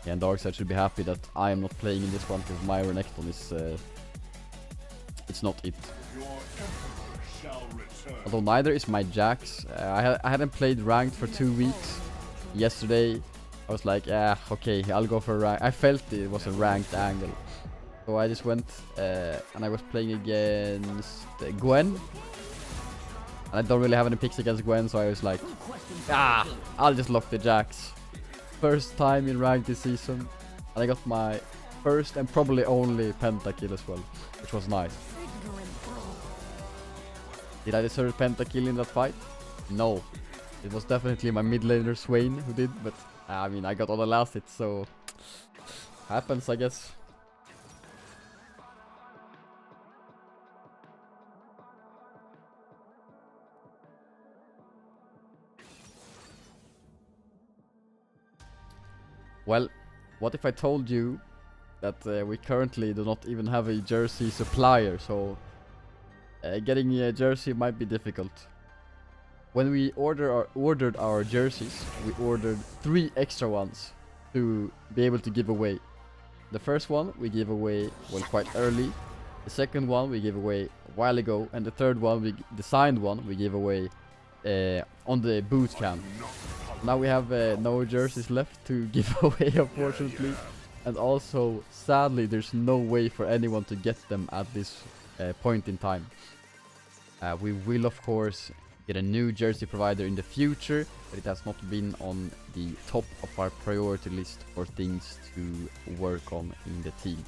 And Darkside should be happy that I am not playing in this one because my Renekton is it's not it. Although neither is my Jax. I hadn't played ranked for 2 weeks. Yesterday I was like, yeah, okay, I'll go for a rank. I felt it was a ranked angle. So I just went and I was playing against Gwen. And I don't really have any picks against Gwen, so I was like, I'll just lock the Jax. First time in ranked this season. And I got my first and probably only pentakill as well, which was nice. Did I deserve pentakill in that fight? No. It was definitely my mid laner Swain who did, but I mean, I got all the last hits, so happens, I guess. Well, what if I told you that we currently do not even have a jersey supplier, so getting a jersey might be difficult. When we ordered our jerseys, we ordered 3 extra ones to be able to give away. The first one we gave away, well, quite early. The second one we gave away a while ago, and the third one, the signed one, we gave away on the boot camp. Now we have no jerseys left to give away, unfortunately. And also, sadly, there's no way for anyone to get them at this point in time. We will, of course, get a new jersey provider in the future, but it has not been on the top of our priority list for things to work on in the team.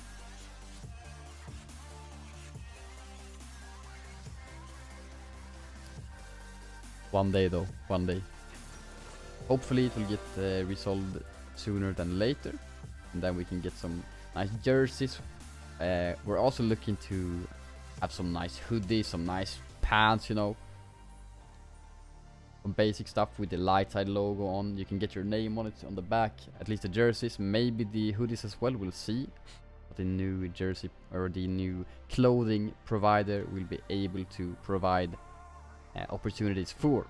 One day though, one day. Hopefully it will get resolved sooner than later, and then we can get some nice jerseys. We're also looking to have some nice hoodies, some nice pants, you know. Some basic stuff with the Lightside logo on. You can get your name on it on the back, at least the jerseys, maybe the hoodies as well, we'll see. But the new jersey or the new clothing provider will be able to provide opportunities for.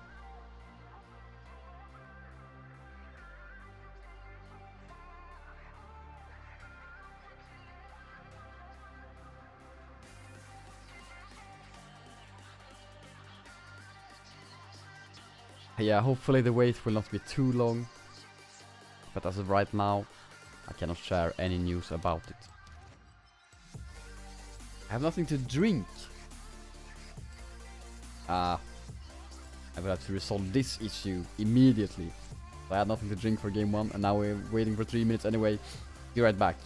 Yeah, hopefully the wait will not be too long, but as of right now, I cannot share any news about it. I have nothing to drink. I will have to resolve this issue immediately. So I had nothing to drink for game 1, and now we're waiting for 3 minutes anyway. Be right back.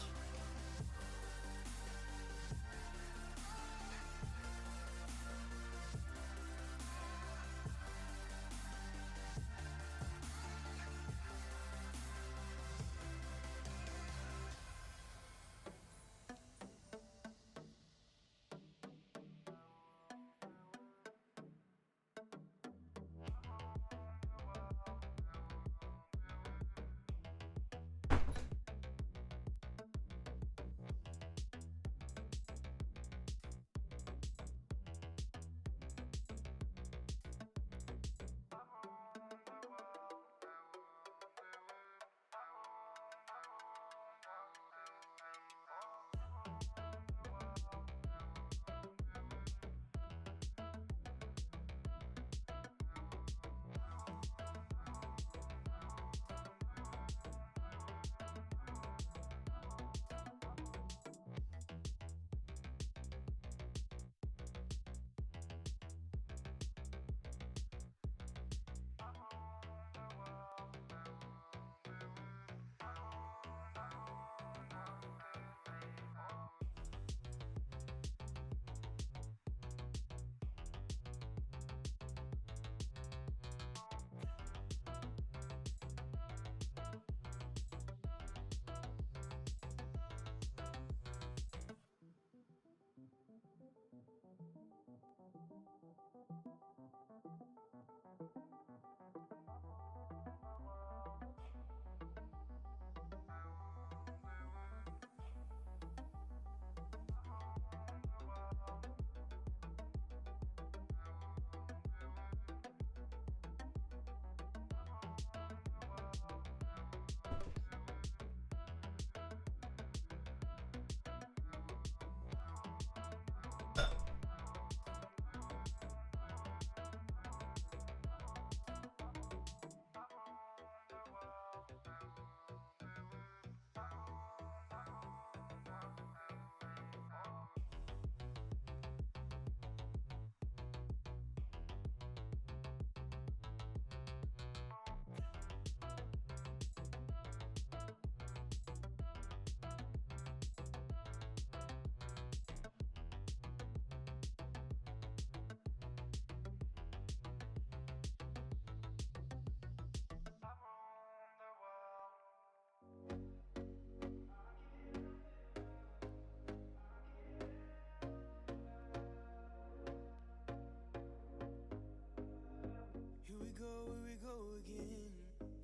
go, here we go again.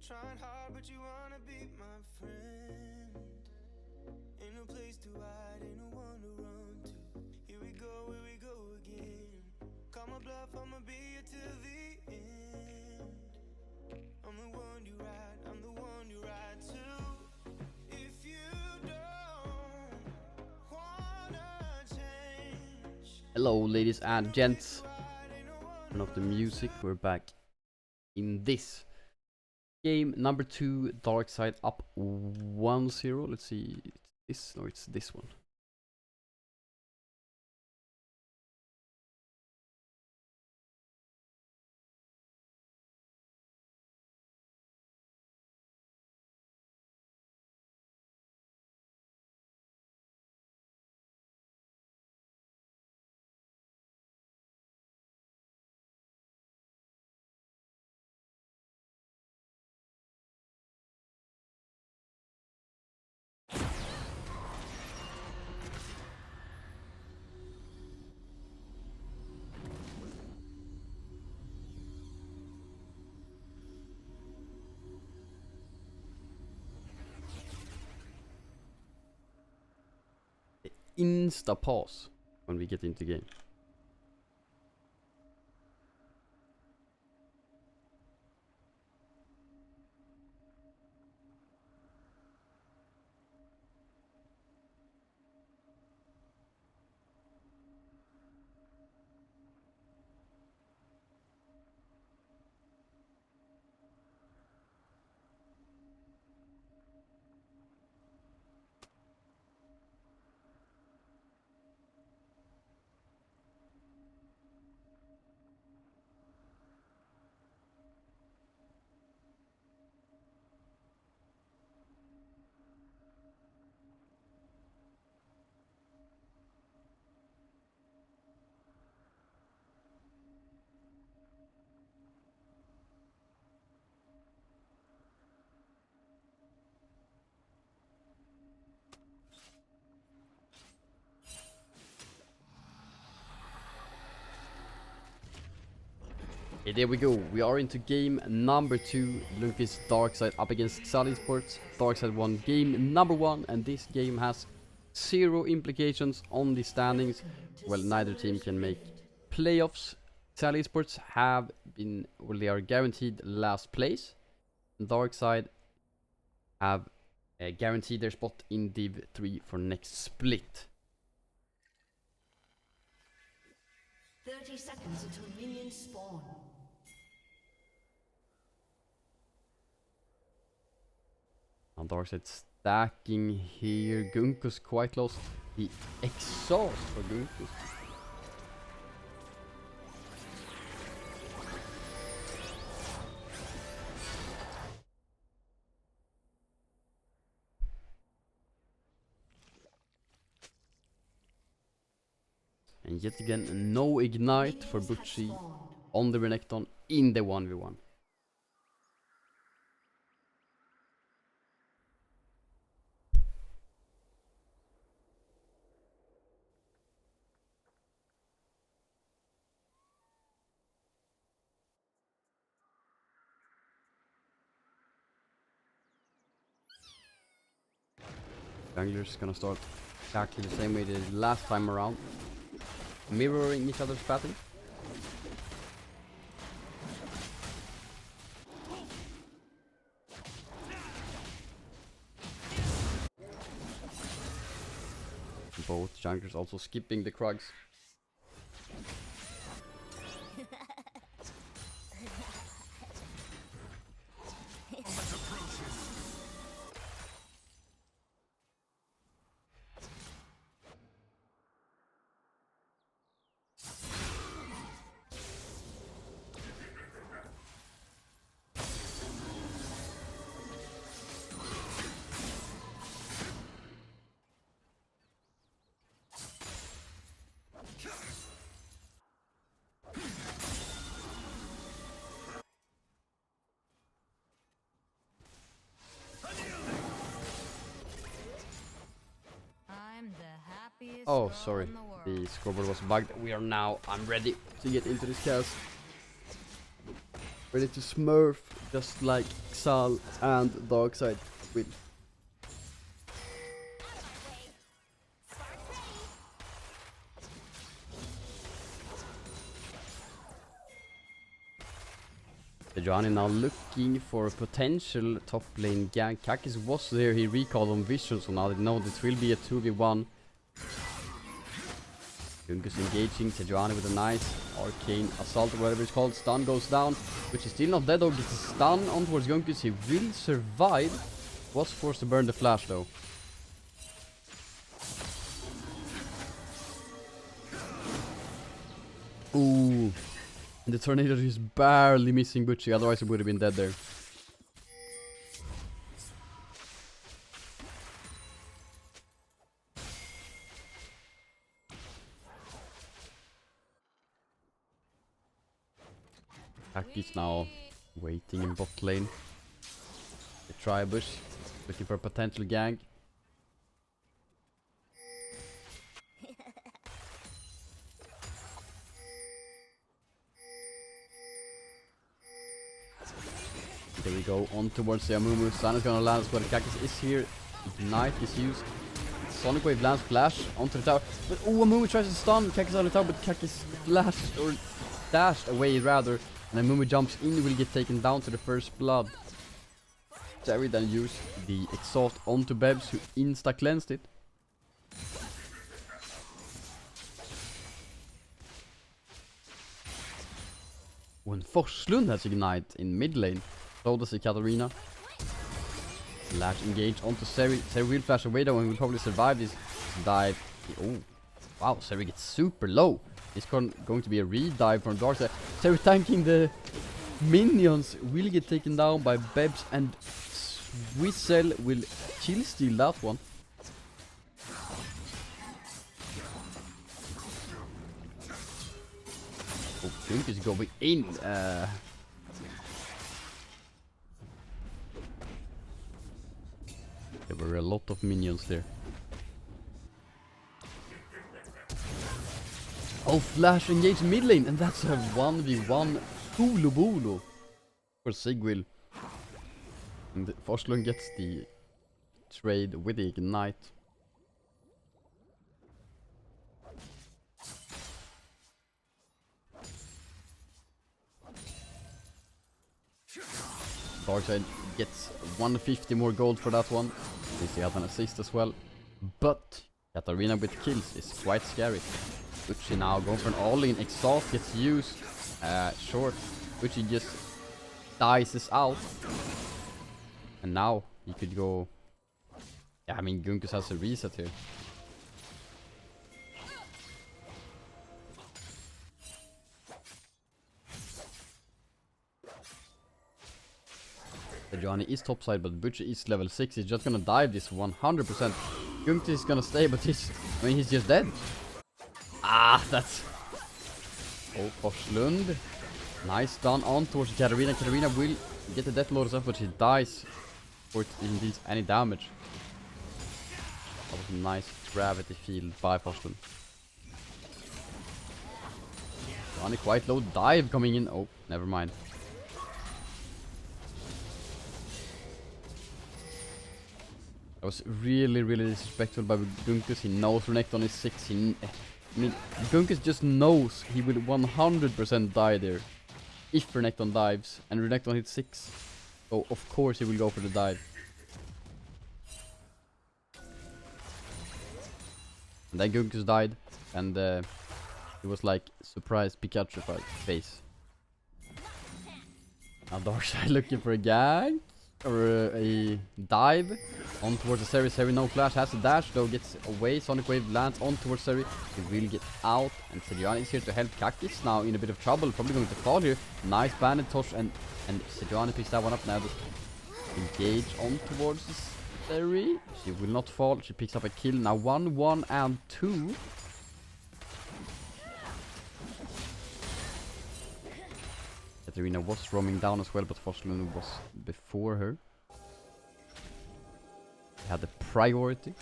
Trying hard, but you wanna be my friend. Ain't no place to hide, ain't no one to run to. Here we go again. Call my bluff, I'ma be here till the end. I'm the one you ride, I'm the one you ride to. If you don't wanna change. Hello, ladies and gents. Turn off the music. We're back in this game number 2. Darkside up 1-0. Let's see. It's this. No, it's this one. Insta pause when we get into game. Okay, there we go. We are into game number 2. Lundqvist Darkside up against XAL Esports. Darkside won game number 1, and this game has 0 implications on the standings. Well, neither team can make playoffs. XAL Esports have been, well, they are guaranteed last place. Darkside have guaranteed their spot in Div 3 for next split. 30 seconds until minions spawn. And Darkside stacking here. Gunkus quite lost. The exhaust for Gunkus. And yet again, no ignite for Bo2 on the Renekton in the 1v1. Jungler's gonna start exactly the same way they did last time around. Mirroring each other's pattern. Both junglers also skipping the Krugs. Oh, sorry. The scoreboard was bugged. We are now. I'm ready to get into this chaos. Ready to smurf, just like XAL and Darkside will. Johnny now looking for a potential top lane gang. Kakis was there, he recalled on vision, so now they know this will be a 2v1. Lundqvist engaging Sejuani with a nice arcane assault or whatever it's called. Stun goes down, which is still not dead though. Gets a stun on towards Lundqvist. He will survive. Was forced to burn the flash though. Ooh. And the tornado is barely missing Butchie, otherwise he would have been dead there. Aki's now waiting in bot lane. The Tribush looking for a potential gank. There we go, on towards the Amumu. Sun is gonna land as well. Kakis is here. Ignite is used. Sonic Wave lands flash onto the tower. But oh, Amumu tries to stun Kakis on the tower, but Kakis flashed or dashed away rather. And Amumu jumps in, will get taken down to the first blood. Jerry then used the exhaust onto Bebs, who insta-cleansed it. When Forslund has Ignite in mid lane, so does the Katarina. Lash engage onto Seri. Seri will flash away though and will probably survive this dive. Oh, wow, Seri gets super low. It's going to be a re-dive from Darkside. Seri tanking the minions will get taken down by Bebs, and Whistle will kill steal that one. Oh, Pink is going in. There were a lot of minions there. Oh, Flash engage mid lane, and that's a 1v1 Hulu Bulu for Sigwil. And Forslund gets the trade with the Ignite. Darkside gets 150 more gold for that one. Since he had an assist as well. But Katarina with kills is quite scary. Uchi now going for an all-in. Exhaust gets used. Short. Uchi just dices out. And now he could go... Yeah, I mean, Gunkus has a reset here. Johnny is topside, but Butcher is level 6. He's just gonna dive this 100%. Gunkus is gonna stay, but he's just dead. Ah, that's... Oh, Forslund. Nice stun on towards Katarina. Katarina will get the death load stuff, but she dies before it even deals any damage. That was a nice gravity field by Forslund. Johnny quite low dive coming in. Oh, never mind. That was really, really disrespectful by Gunkus. He knows Renekton is 6. I mean, Gunkus just knows he will 100% die there. If Renekton dives, and Renekton hits 6. So of course he will go for the dive. And then Gunkus died, and it was like surprised Pikachu face. Now Darkside looking for a gank. Or a dive on towards the Seri. Seri no flash, has a dash though, gets away. Sonic Wave lands on towards Seri. He will get out, and Sejuani is here to help Kakis. Now in a bit of trouble, probably going to fall here. Nice bandit toss, and Sejuani picks that one up now. Engage on towards the Seri. She will not fall, she picks up a kill. Now 1, 1, and 2. Katarina was roaming down as well, but Forslund was before her. He had the priority.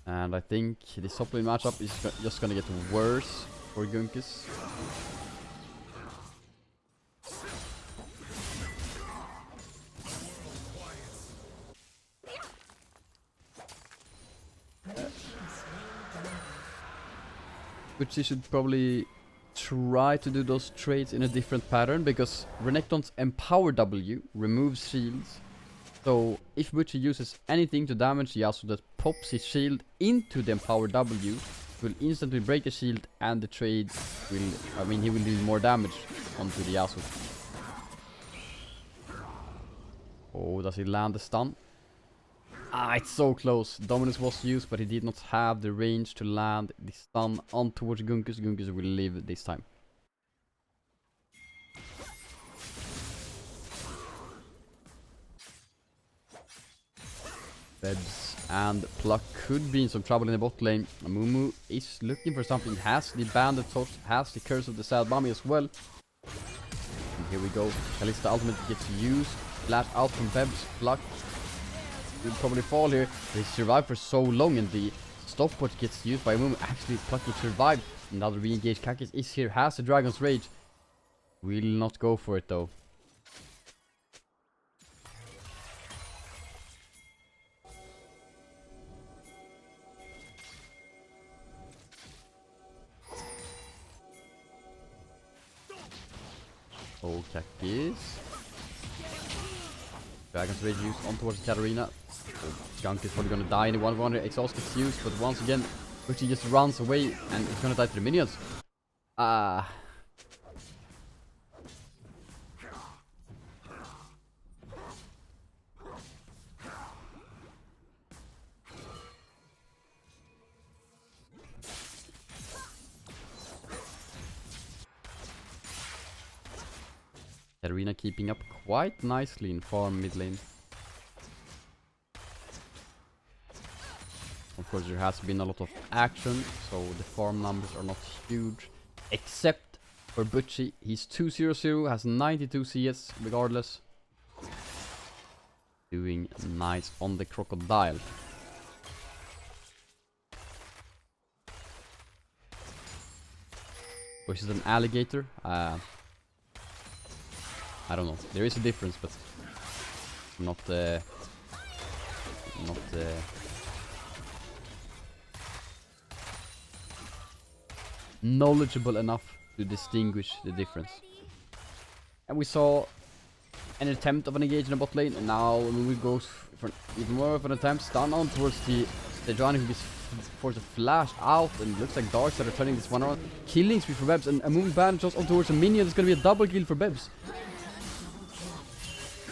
And I think this top lane matchup is just gonna get worse for Lundqvist. Which he should probably try to do those trades in a different pattern, because Renekton's Empower W removes shields. So if Butchie uses anything to damage Yasuo that pops his shield into the Empower W, it will instantly break the shield, and the trade will, I mean, he will do more damage onto the Yasuo. Oh, does he land the stun? Ah, it's so close. Dominus was used, but he did not have the range to land the stun on towards Lundqvist. Lundqvist will live this time. Bebs and Pluck could be in some trouble in the bot lane. Mumu is looking for something. Has the Bandit Torch, has the Curse of the Sad Mummy as well. And here we go. Kalista ultimate gets used. Flash out from Bebs. Pluck will probably fall here. They survived for so long, and the stopwatch gets used by Mumu. Actually, Pluck will survive. Another re-engaged Kakis is here. Has the Dragon's Rage. Will not go for it though. Oh, Kakis. Dragon's Rage used on towards Katarina. Oh, Skunk is probably gonna die in the 1v1 here. Exhaust gets used, but once again, Butchie just runs away and it's gonna die to the minions. Ah. Katarina keeping up quite nicely in farm mid lane. Of course, there has been a lot of action, so the farm numbers are not huge. Except for Butchie, he's 2-0-0, has 92 CS regardless. Doing nice on the crocodile. Which is an alligator. I don't know. There is a difference, but not knowledgeable enough to distinguish the difference. And we saw an attempt of an engage in the bot lane, and now we go for even more of an attempt. Stun on towards the Johnny, who gets forced to flash out, and looks like Darkside are turning this one around. Killing spree for Bebs, and a moving ban just on towards a minion. It's gonna be a double kill for Bebs.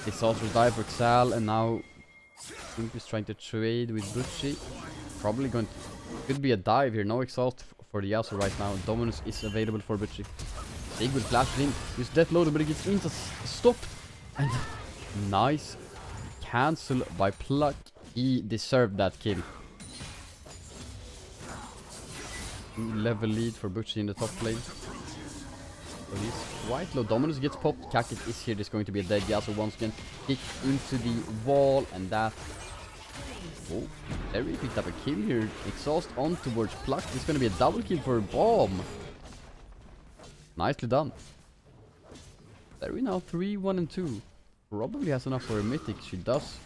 It's also dive for XAL, and now Lundqvist trying to trade with Butchie. Probably going to, could be a dive here. No exhaust for the Yasuo right now. Dominus is available for Butchie. Sig will flash in. He's death loaded, but he gets into stop. And nice cancel by Pluck. He deserved that kill. 2-level lead for Butchie in the top lane. So he's quite low. Dominus gets popped. Kakis is here. There's going to be a dead Yasuo once again. Kicked into the wall, and that... Oh, there he picked up a kill here. Exhaust on towards Pluck. It's going to be a double kill for Bomb. Nicely done. There we now 3, 1, and 2. Probably has enough for a mythic. She does.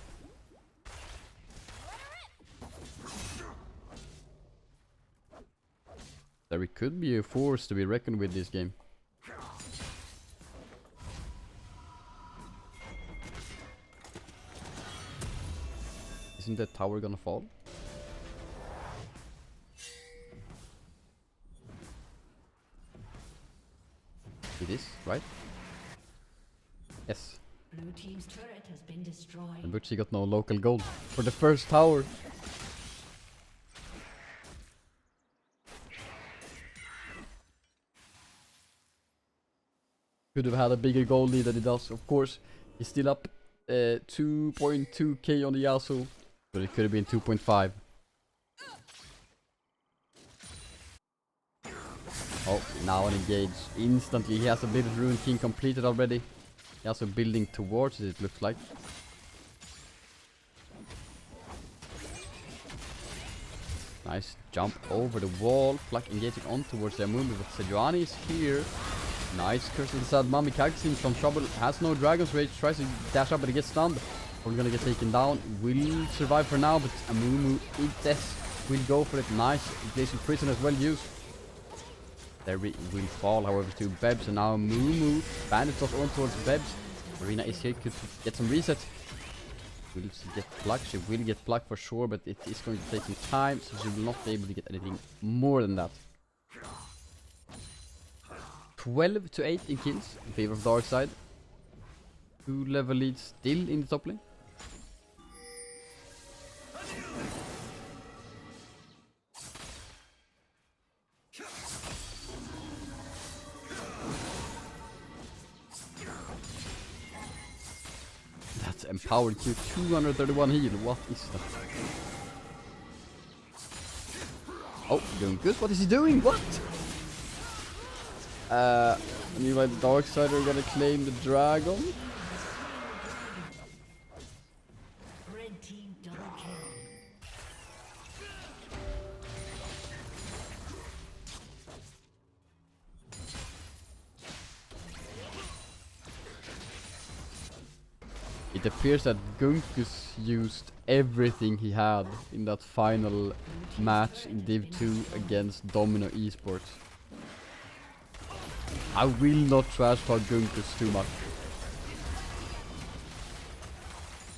There could be a force to be reckoned with this game. Isn't that tower gonna fall? It is, right? Yes. Blue team's turret has been destroyed. And Butchie got no local gold for the first tower. Could have had a bigger gold lead than he does. Of course, he's still up 2.2k on the Yasuo, but it could have been 2.5. Oh, now an engage instantly. He has a bit of Rune King completed already. Yasuo building towards it, it looks like. Nice jump over the wall. Flack engaging on towards the Amumu, but Sejuani is here. Nice curse of the sad Mummy. Kag's in some trouble. Has no Dragon's Rage. Tries to dash up, but he gets stunned. Probably gonna get taken down. Will survive for now, but Amumu in death will go for it. Nice Glacial Prison as well used. There we will fall, however, to Bebs, and now Amumu bandits us on towards Bebs. Marina is here, could get some resets. Will she get plucked? She will get plucked for sure, but it is going to take some time, so she will not be able to get anything more than that. 12 to 8 in kills in favor of Darkside. 2 level leads still in the top lane. That's empowered Q, 231 heal. What is that? Oh, Lundqvist, what is he doing? What? Meanwhile, the Darkside are gonna claim the dragon. Red team double kill. It appears that Lundqvist used everything he had in that final match in Div 2 against Domino Esports. I will not trash talk Lundqvist too much.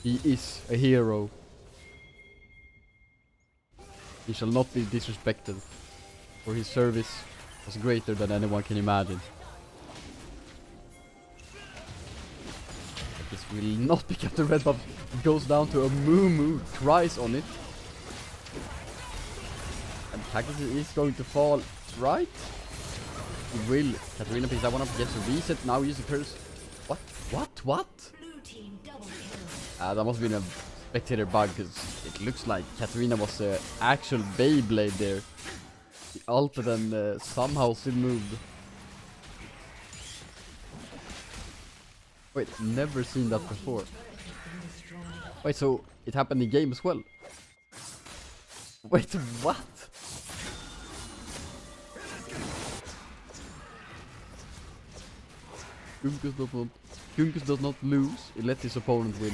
He is a hero. He shall not be disrespected, for his service was greater than anyone can imagine. This will not pick up the red buff. It goes down to a Mumu, cries on it. And Cactus is going to fall, right? He will. Katarina picks that one up, gets a reset, now use the curse. What? What? Blue team double kill. That must have been a spectator bug, because it looks like Katarina was the actual Beyblade there. He ulted and somehow still moved. Wait, never seen that before. Wait, so it happened in game as well? Wait, what? Lundqvist does not lose, he let his opponent win.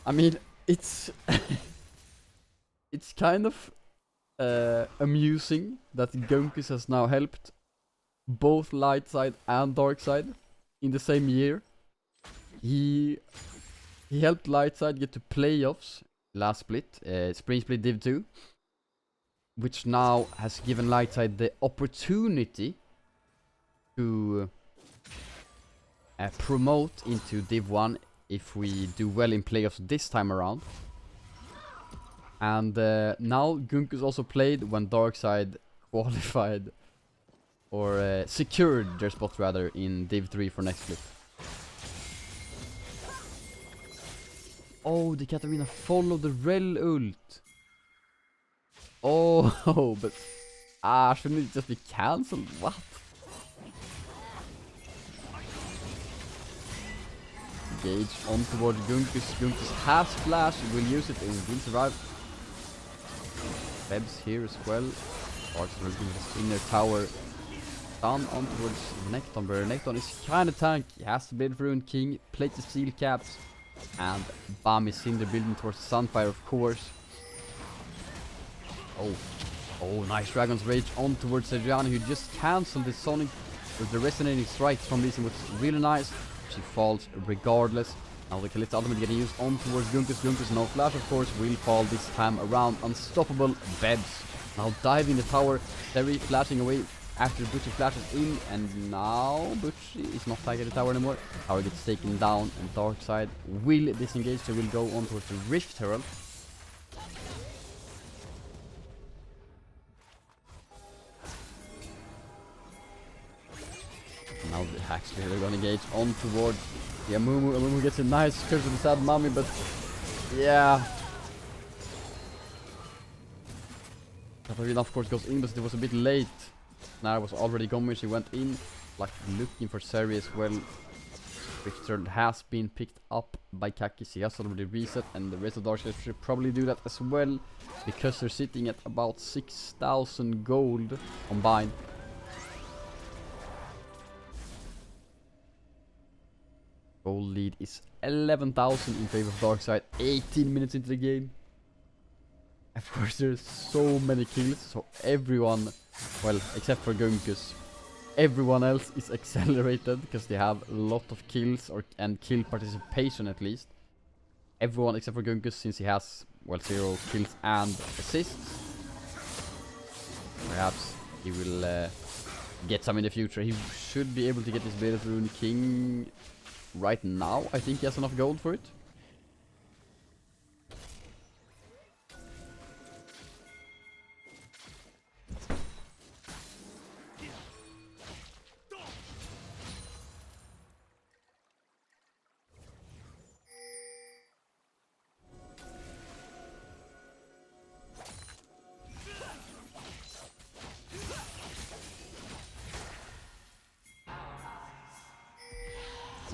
I mean, it's it's kind of amusing that Lundqvist has now helped both light side and dark side in the same year. He helped light side get to playoffs last split, spring split Div 2, which now has given light side the opportunity to promote into Div 1 if we do well in playoffs this time around. And now Lundqvist also played when Darkside qualified or secured their spot rather in Div 3 for next split. Oh, the Katarina followed the Rel ult. Oh, but shouldn't it just be cancelled? What? Engage on towards Lundqvist. Lundqvist has flash, will use it and will survive. Webs here as well. Archer in their tower. Down on towards Nekton, where Nekton is kinda tank. He has to build for Rune King, plate the steel caps, and Bam is in the building towards Sunfire, of course. Oh, nice Dragon's Rage on towards Sejuani, who just cancelled the Sonic with the resonating strikes from Lee Sin, which is really nice. She falls regardless. Now the Kalista ultimate getting used on towards Lundqvist. Lundqvist, no flash, of course, will fall this time around. Unstoppable Bebs. Now diving the tower, Terry flashing away after Butchie flashes in, and now Butchie is not tagging the tower anymore. Tower gets taken down, and Darkside will disengage, so will go on towards the Rift Herald. Now the Haxley are gonna engage on towards the Amumu. Amumu gets a nice curse of the sad mummy, but yeah. Katarina of course goes in, but it was a bit late. Now was already gone when she went in, like looking for Seri as well. Richter has been picked up by Kakis. He has already reset, and the rest of Darkside should probably do that as well, because they're sitting at about 6,000 gold combined. Gold lead is 11,000 in favor of Darkside, 18 minutes into the game. Of course, there's so many kills, so everyone, well, except for Gunkus, everyone else is accelerated because they have a lot of kills and kill participation at least. Everyone except for Gunkus, since he has, well, 0 kills and assists. Perhaps he will get some in the future. He should be able to get his Bearded Rune King right now. I think he has enough gold for it.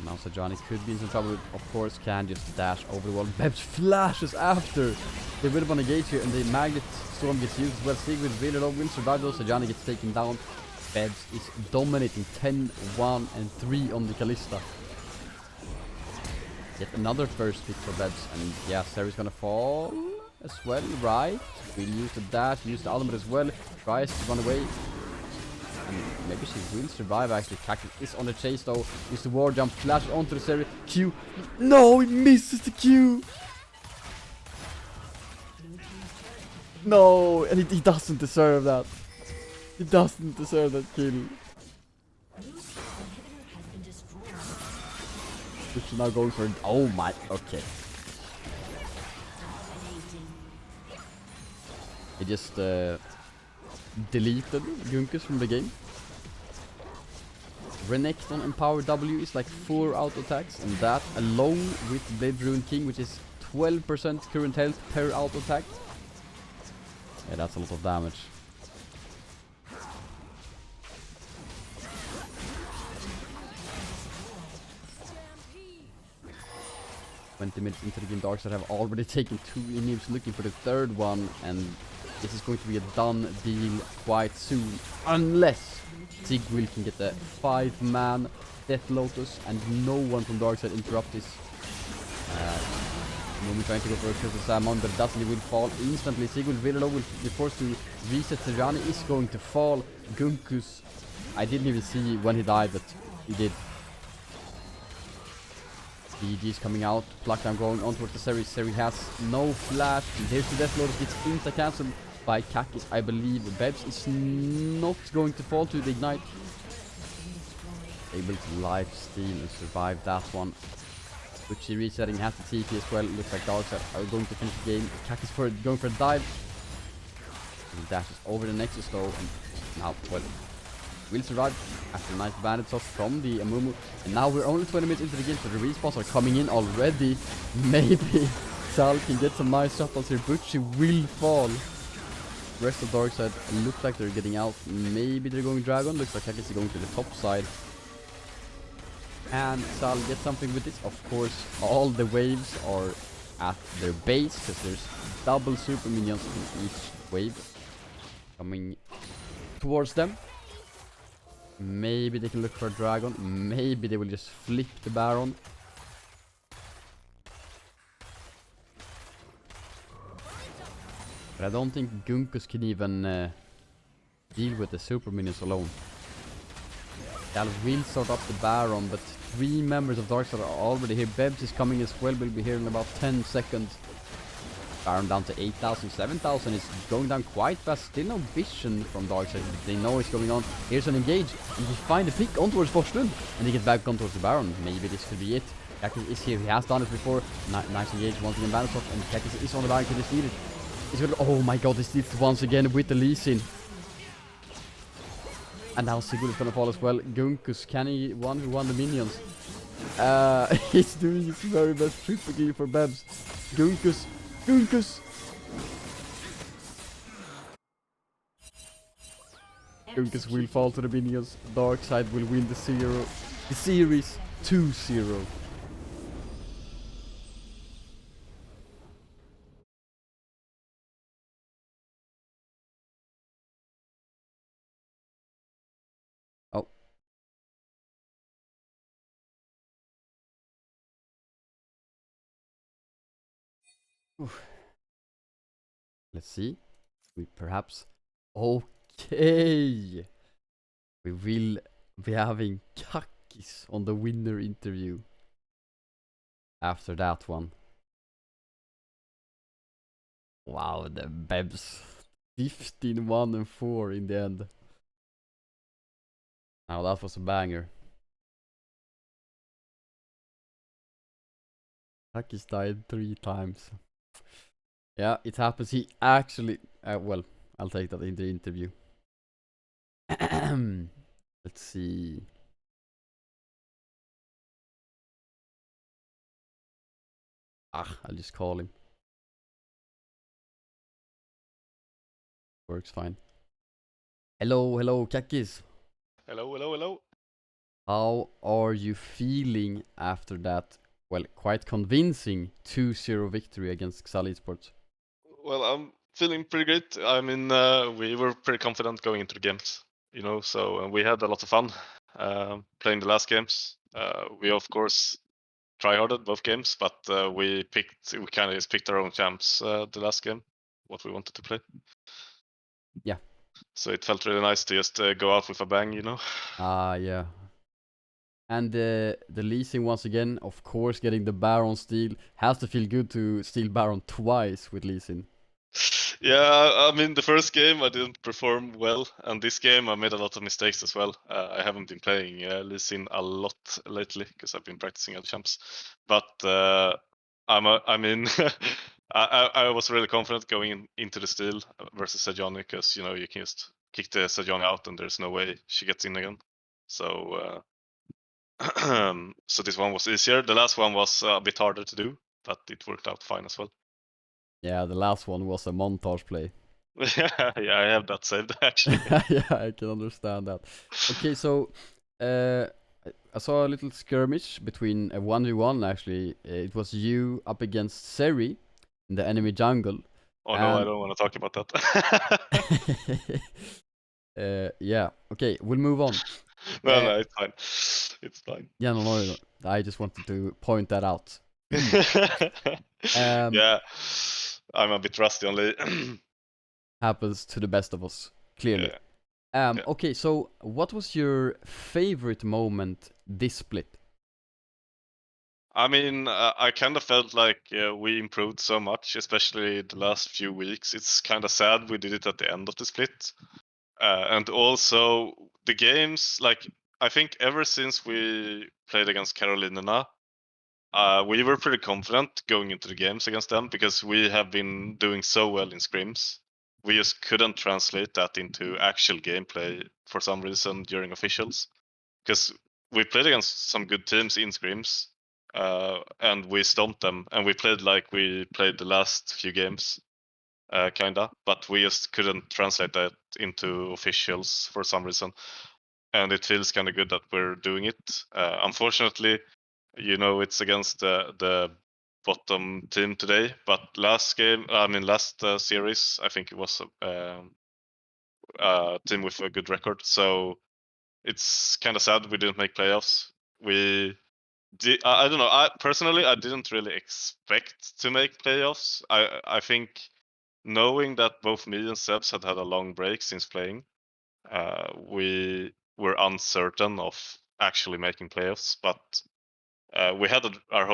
Now Sajani could be in some trouble, of course, can just dash over the wall. Bebs flashes after! They will have on a gate here, and the Magnet Storm gets used as well. Sigrid really low, will survive though. Sajani gets taken down. Bebs is dominating 10, 1 and 3 on the Kalista. Yet another first pick for Bebs, and yeah, Sari's gonna fall as well, right? We'll use the dash, use the ultimate as well. Tries to run away. And maybe she will survive actually. Kakis is on the chase though. Use the war jump, flash onto the Sari. Q. No, he misses the Q! No, and he doesn't deserve that. He doesn't deserve that kill. Which is now going for it. Oh my, okay. He just deleted Gunkus from the game. Renekton and Power W is like 4 auto attacks, and that along with Blade Rune King, which is 12% current health per auto attack. Yeah, that's a lot of damage. Minutes into the game, Darkside have already taken 2 inhibs, looking for the third one, and this is going to be a done deal quite soon, unless Sigwil can get a 5-man Death Lotus and no one from Darkside interrupt this. Moment trying to go for a Crystal Salmon, but doesn't. He will fall instantly. Sigwil really low, will be forced to reset. Serjani is going to fall. Gunkus, I didn't even see when he died, but he did. BG is coming out, Pluck down going on towards the Seri. Seri has no flash. Here's the Death Lotus, gets insta-cancelled by Kakis, I believe. Bebs is not going to fall to the Ignite. Able to life steal and survive that one. Gucci resetting, has the TP as well. Looks like Darkside are going to finish the game. Kakis going for a dive. He dashes over the Nexus though, and now, well, will survive after a nice bandit shot from the Amumu. And now we're only 20 minutes into the game, so the respawns are coming in already. Maybe Sal can get some nice shots here. Butchie will fall. Rest of Darkside looks like they're getting out. Maybe they're going Dragon. Looks like Kakis is going to the top side. And Sal get something with this. Of course, all the waves are at their base, because there's double super minions in each wave coming towards them. Maybe they can look for a dragon. Maybe they will just flip the Baron. But I don't think Gunkus can even deal with the super minions alone. Gal will sort up the Baron, but 3 members of Darkside are already here. Bebs is coming as well, will be here in about 10 seconds. Baron down to 8,000, 7,000 is going down quite fast. Still no vision from Darkside. They know what's going on. Here's an engage, and they find a pick on towards Forslund, and they get back on towards the Baron. Maybe this could be it. Kakis is here. He has done it before. Nice engage once again. Bandit and Kakis is on the Baron. Can he steal it? Oh my god, he steals once again with the Lee Sin. And now Sigurd is gonna fall as well. Gunkus, can he 1v1 the minions? He's doing his very best triple kill for Bebs. Gunkus. Gunkus will fall to the minions. Darkside will win the series. 2-0. Oh. Oof. Let's see. We perhaps... Okay! We will be having Kakis on the winner interview. After that one. Wow, the Bebs. 15-1-4 in the end. Now that was a banger. Kakis died 3 times. Yeah, it happens. He actually... well, I'll take that in the interview. Let's see. I'll just call him. Works fine. Hello, Kakis. Hello. How are you feeling after that, well, quite convincing 2-0 victory against XAL Esports? Well, I'm feeling pretty great. I mean, we were pretty confident going into the games, so we had a lot of fun playing the last games. We, of course, try-harded both games, but we kind of just picked our own champs the last game, what we wanted to play. Yeah. So it felt really nice to just go out with a bang, Yeah. And the leasing once again, of course, getting the Baron steal. Has to feel good to steal Baron twice with leasing. Yeah, I mean, the first game I didn't perform well, and this game I made a lot of mistakes as well. I haven't been playing Lee Sin a lot lately because I've been practicing other champs. But I mean, I was really confident going into the steal versus Sajani because you can just kick the Sajani out and there's no way she gets in again. So so this one was easier. The last one was a bit harder to do, but it worked out fine as well. Yeah, the last one was a montage play. Yeah, I have that saved actually. Yeah, I can understand that. Okay, so I saw a little skirmish between a 1v1 actually. It was you up against Seri in the enemy jungle. Oh no, I don't want to talk about that. Yeah, okay, we'll move on. No, it's fine. It's fine. Yeah, no. I just wanted to point that out. Yeah, I'm a bit rusty only. Happens to the best of us, clearly. Yeah. Okay, so what was your favorite moment this split? I mean, I kind of felt like we improved so much, especially the last few weeks. It's kind of sad we did it at the end of the split. And also the games, like I think ever since we played against Carolina, we were pretty confident going into the games against them because we have been doing so well in scrims. We just couldn't translate that into actual gameplay for some reason during officials. Because we played against some good teams in scrims, and we stomped them, and we played like we played the last few games, kinda. But we just couldn't translate that into officials for some reason, and it feels kind of good that we're doing it. Unfortunately, it's against the bottom team today. But last series, I think it was a team with a good record. So it's kind of sad we didn't make playoffs. I don't know. I personally, I didn't really expect to make playoffs. I think knowing that both me and Sebs had a long break since playing, we were uncertain of actually making playoffs. But we had our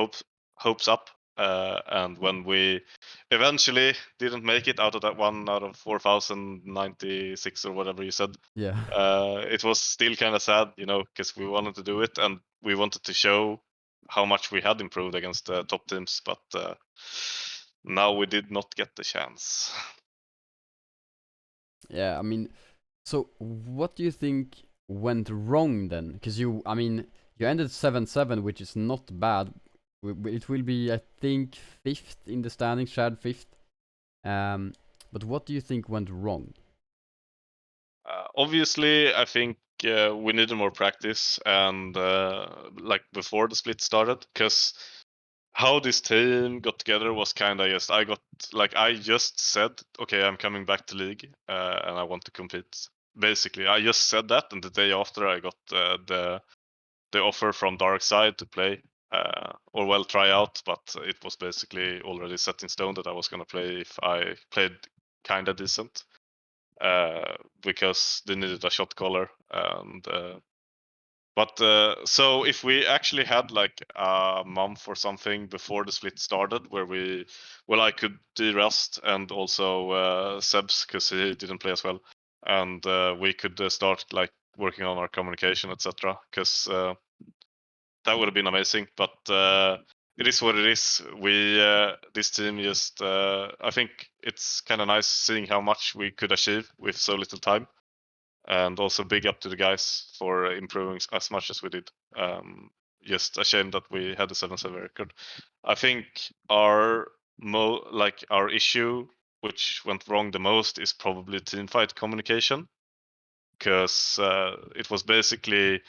hopes up, and when we eventually didn't make it out of that 1 out of 4,096 or whatever you said, Yeah. it was still kind of sad, because we wanted to do it and we wanted to show how much we had improved against the top teams, but now we did not get the chance. Yeah, I mean, so what do you think went wrong then? Because you ended 7-7, which is not bad. It will be, I think, 5th in the standings, shared 5th. But what do you think went wrong? Obviously, I think we needed more practice, and like before the split started, because how this team got together was kind of just I just said, okay, I'm coming back to league, and I want to compete. Basically, I just said that, and the day after, I got the offer from Darkside to play, or well, try out, but it was basically already set in stone that I was gonna play if I played kinda decent, because they needed a shot caller, and so if we actually had like a month or something before the split started, where I could de-rest, and also Sebs, because he didn't play as well, and we could start like working on our communication, etc. Because that would have been amazing. But it is what it is. This team just I think it's kind of nice seeing how much we could achieve with so little time. And also big up to the guys for improving as much as we did. Just a shame that we had the 7-7 record. I think our issue, which went wrong the most, is probably teamfight communication, because it was basically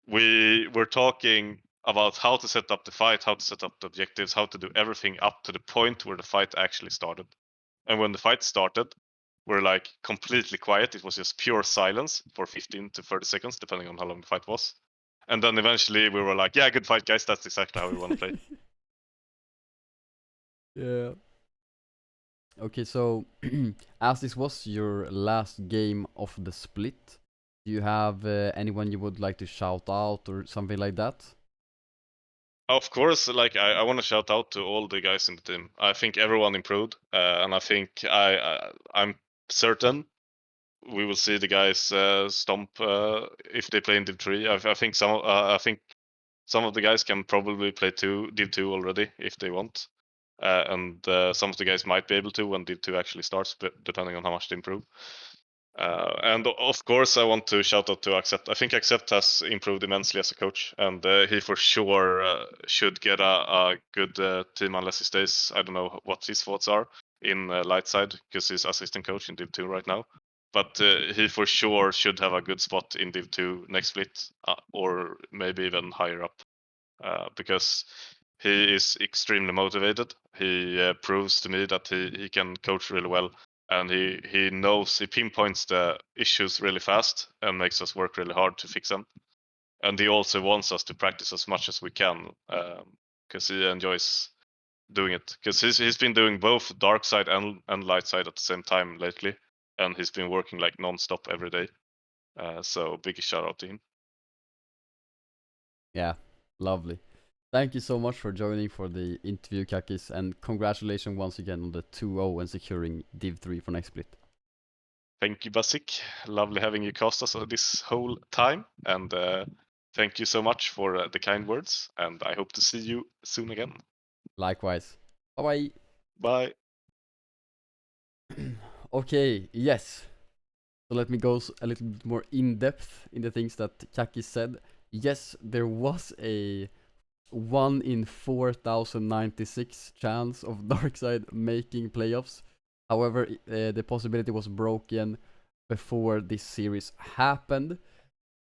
we were talking about how to set up the fight, how to set up the objectives, how to do everything up to the point where the fight actually started. And when the fight started, we're like completely quiet. It was just pure silence for 15 to 30 seconds, depending on how long the fight was. And then eventually we were like, yeah, good fight, guys. That's exactly how we want to play. Yeah. Okay, so as this was your last game of the split, do you have anyone you would like to shout out or something like that? Of course, like I want to shout out to all the guys in the team. I think everyone improved, and I think I'm certain we will see the guys stomp if they play in Div 3. I think some of the guys can probably play Div 2 already if they want, and some of the guys might be able to when Div 2 actually starts, but depending on how much they improve. And of course, I want to shout out to Accept. I think Accept has improved immensely as a coach, and he for sure should get a good team unless he stays. I don't know what his thoughts are in Lightside, because he's assistant coach in Div 2 right now. But he for sure should have a good spot in Div 2 next split, or maybe even higher up, because he is extremely motivated. He proves to me that he can coach really well, and he pinpoints the issues really fast and makes us work really hard to fix them. And he also wants us to practice as much as we can, because he enjoys doing it. Because he's been doing both Darkside and Lightside at the same time lately, and he's been working like non-stop every day. So big shout out to him. Yeah, lovely. Thank you so much for joining for the interview, Kakis, and congratulations once again on the 2-0 and securing Div 3 for next split. Thank you, Basic. Lovely having you cast us this whole time, and thank you so much for the kind words, and I hope to see you soon again. Likewise. Bye-bye. Bye. Okay, yes. So let me go a little bit more in depth in the things that Kakis said. Yes, there was a 1 in 4,096 chance of Darkside making playoffs. However, the possibility was broken before this series happened.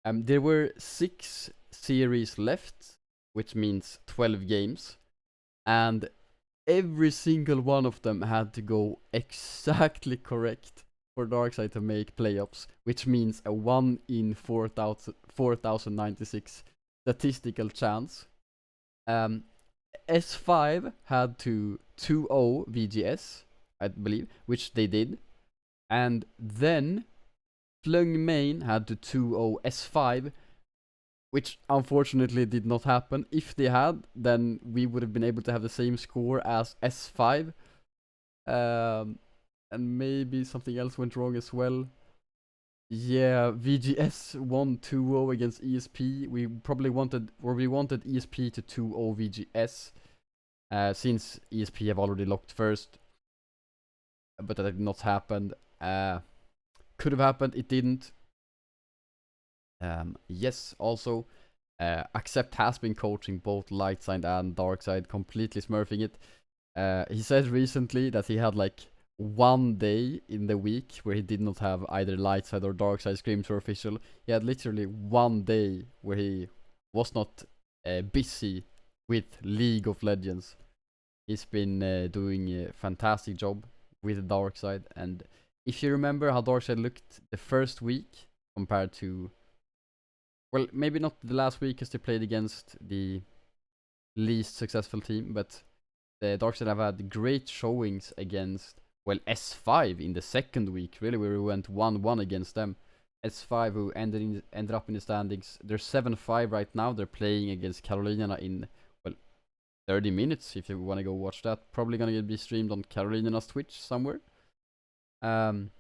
There were 6 series left, which means 12 games, and every single one of them had to go exactly correct for Darkside to make playoffs, which means a 1 in 4,096 statistical chance. S5 had to 2-0 VGS, I believe, which they did. And then Flung Main had to 2-0 S5, which unfortunately did not happen. If they had, then we would have been able to have the same score as S5. And maybe something else went wrong as well. Yeah, VGS won 2-0 against ESP. We wanted ESP to 2-0 VGS, since ESP have already locked first. But that did not happen. Could have happened, it didn't. Yes, also, Accept has been coaching both Lightside and Darkside, completely smurfing it. He said recently that he had like one day in the week where he did not have either Lightside or Darkside scrims or official. He had literally one day where he was not busy with League of Legends. He's been doing a fantastic job with Darkside, and if you remember how Darkside looked the first week compared to, well, maybe not the last week because they played against the least successful team, but the Darkside have had great showings against, well, S5 in the second week, really, where we went 1-1 against them. S5 who ended up in the standings. They're 7-5 right now. They're playing against Carolina in, well, 30 minutes if you want to go watch that. Probably gonna be streamed on Carolina's Twitch somewhere. And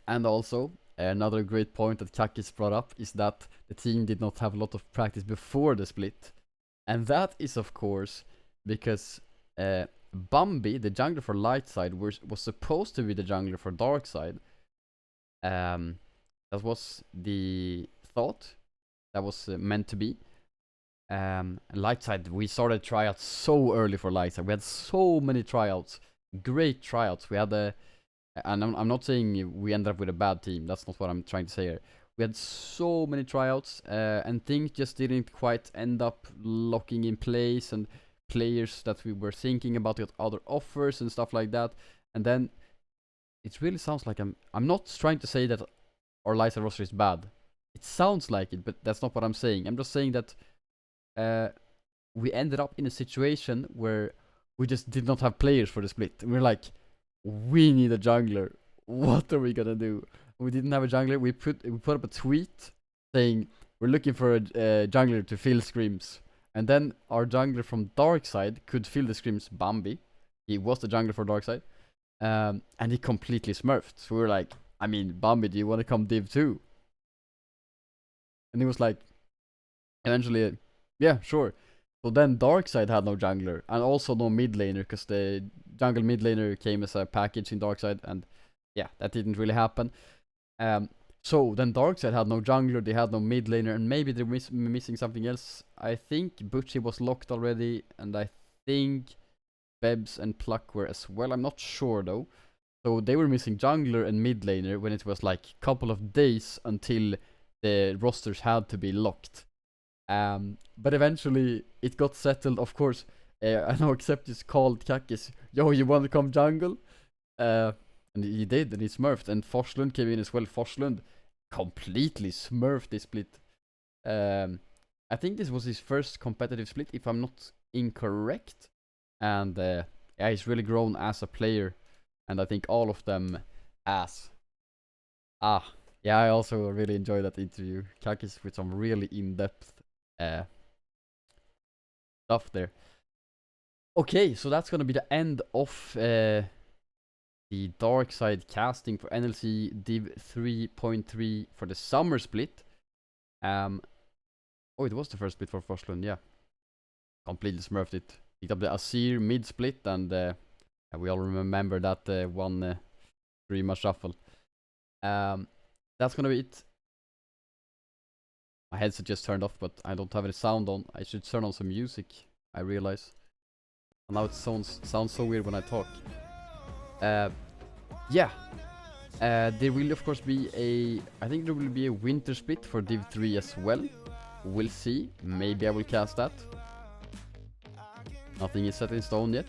also, another great point that Kakis brought up is that the team did not have a lot of practice before the split. And that is, of course, because Bambi, the jungler for Lightside, was supposed to be the jungler for Darkside. That was the thought. That was meant to be. Lightside, we started tryouts so early for Lightside. We had so many tryouts, great tryouts. We had and I'm not saying we ended up with a bad team. That's not what I'm trying to say here. We had so many tryouts, and things just didn't quite end up locking in place, and players that we were thinking about got other offers and stuff like that. And then it really sounds like I'm not trying to say that our Lightside roster is bad. It sounds like it, but that's not what I'm saying. I'm just saying that we ended up in a situation where we just did not have players for the split. And we're like, we need a jungler. What are we gonna do? We didn't have a jungler. We put up a tweet saying we're looking for a jungler to fill scrims. And then our jungler from Darkside could fill the scrims, Bambi. He was the jungler for Darkside. And he completely smurfed. So we were like, I mean, Bambi, do you want to come Div 2? And he was like, eventually, yeah, sure. So then Darkside had no jungler, and also no mid laner, because the jungle mid laner came as a package in Darkside, and yeah, that didn't really happen. So then Darkside had no jungler, they had no mid laner, and maybe they're missing something else. I think Butchie was locked already, and I think Bebs and Pluck were as well. I'm not sure though. So they were missing jungler and mid laner when it was like a couple of days until the rosters had to be locked. But eventually it got settled, of course. I know Acceptus called Kakis, yo, you want to come jungle? And he did, and he smurfed. And Forslund came in as well. Forslund completely smurfed this split. I think this was his first competitive split, if I'm not incorrect. And yeah, he's really grown as a player. And I think all of them as. Yeah, I also really enjoyed that interview. Kakis with some really in-depth stuff there. Okay, so that's gonna be the end of the Darkside casting for NLC Div 3.3 for the summer split. Oh, it was the first split for Forslund, yeah. Completely smurfed it. Picked up the Azir mid split, and we all remember that one 3-match shuffle. That's gonna be it. My headset just turned off, but I don't have any sound on. I should turn on some music, I realize. And now it sounds so weird when I talk. Yeah. There will of course be I think there will be a winter split for Div 3 as well. We'll see. Maybe I will cast that. Nothing is set in stone yet.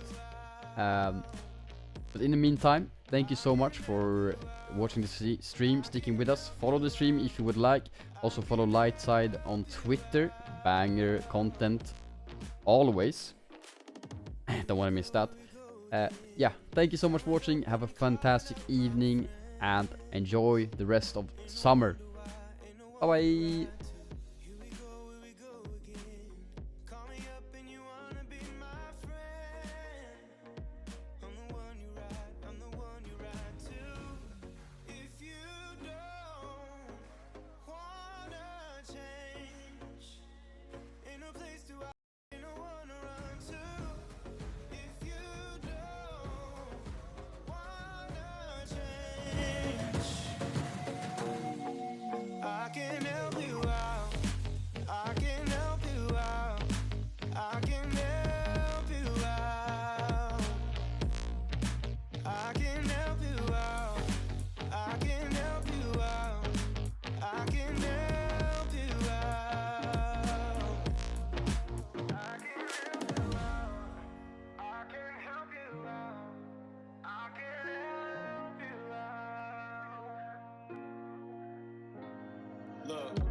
But in the meantime, thank you so much for watching the stream, sticking with us. Follow the stream if you would like. Also follow Lightside on Twitter. Banger content always. Don't want to miss that. Yeah, thank you so much for watching. Have a fantastic evening and enjoy the rest of summer. Bye bye. I can help you out. Look,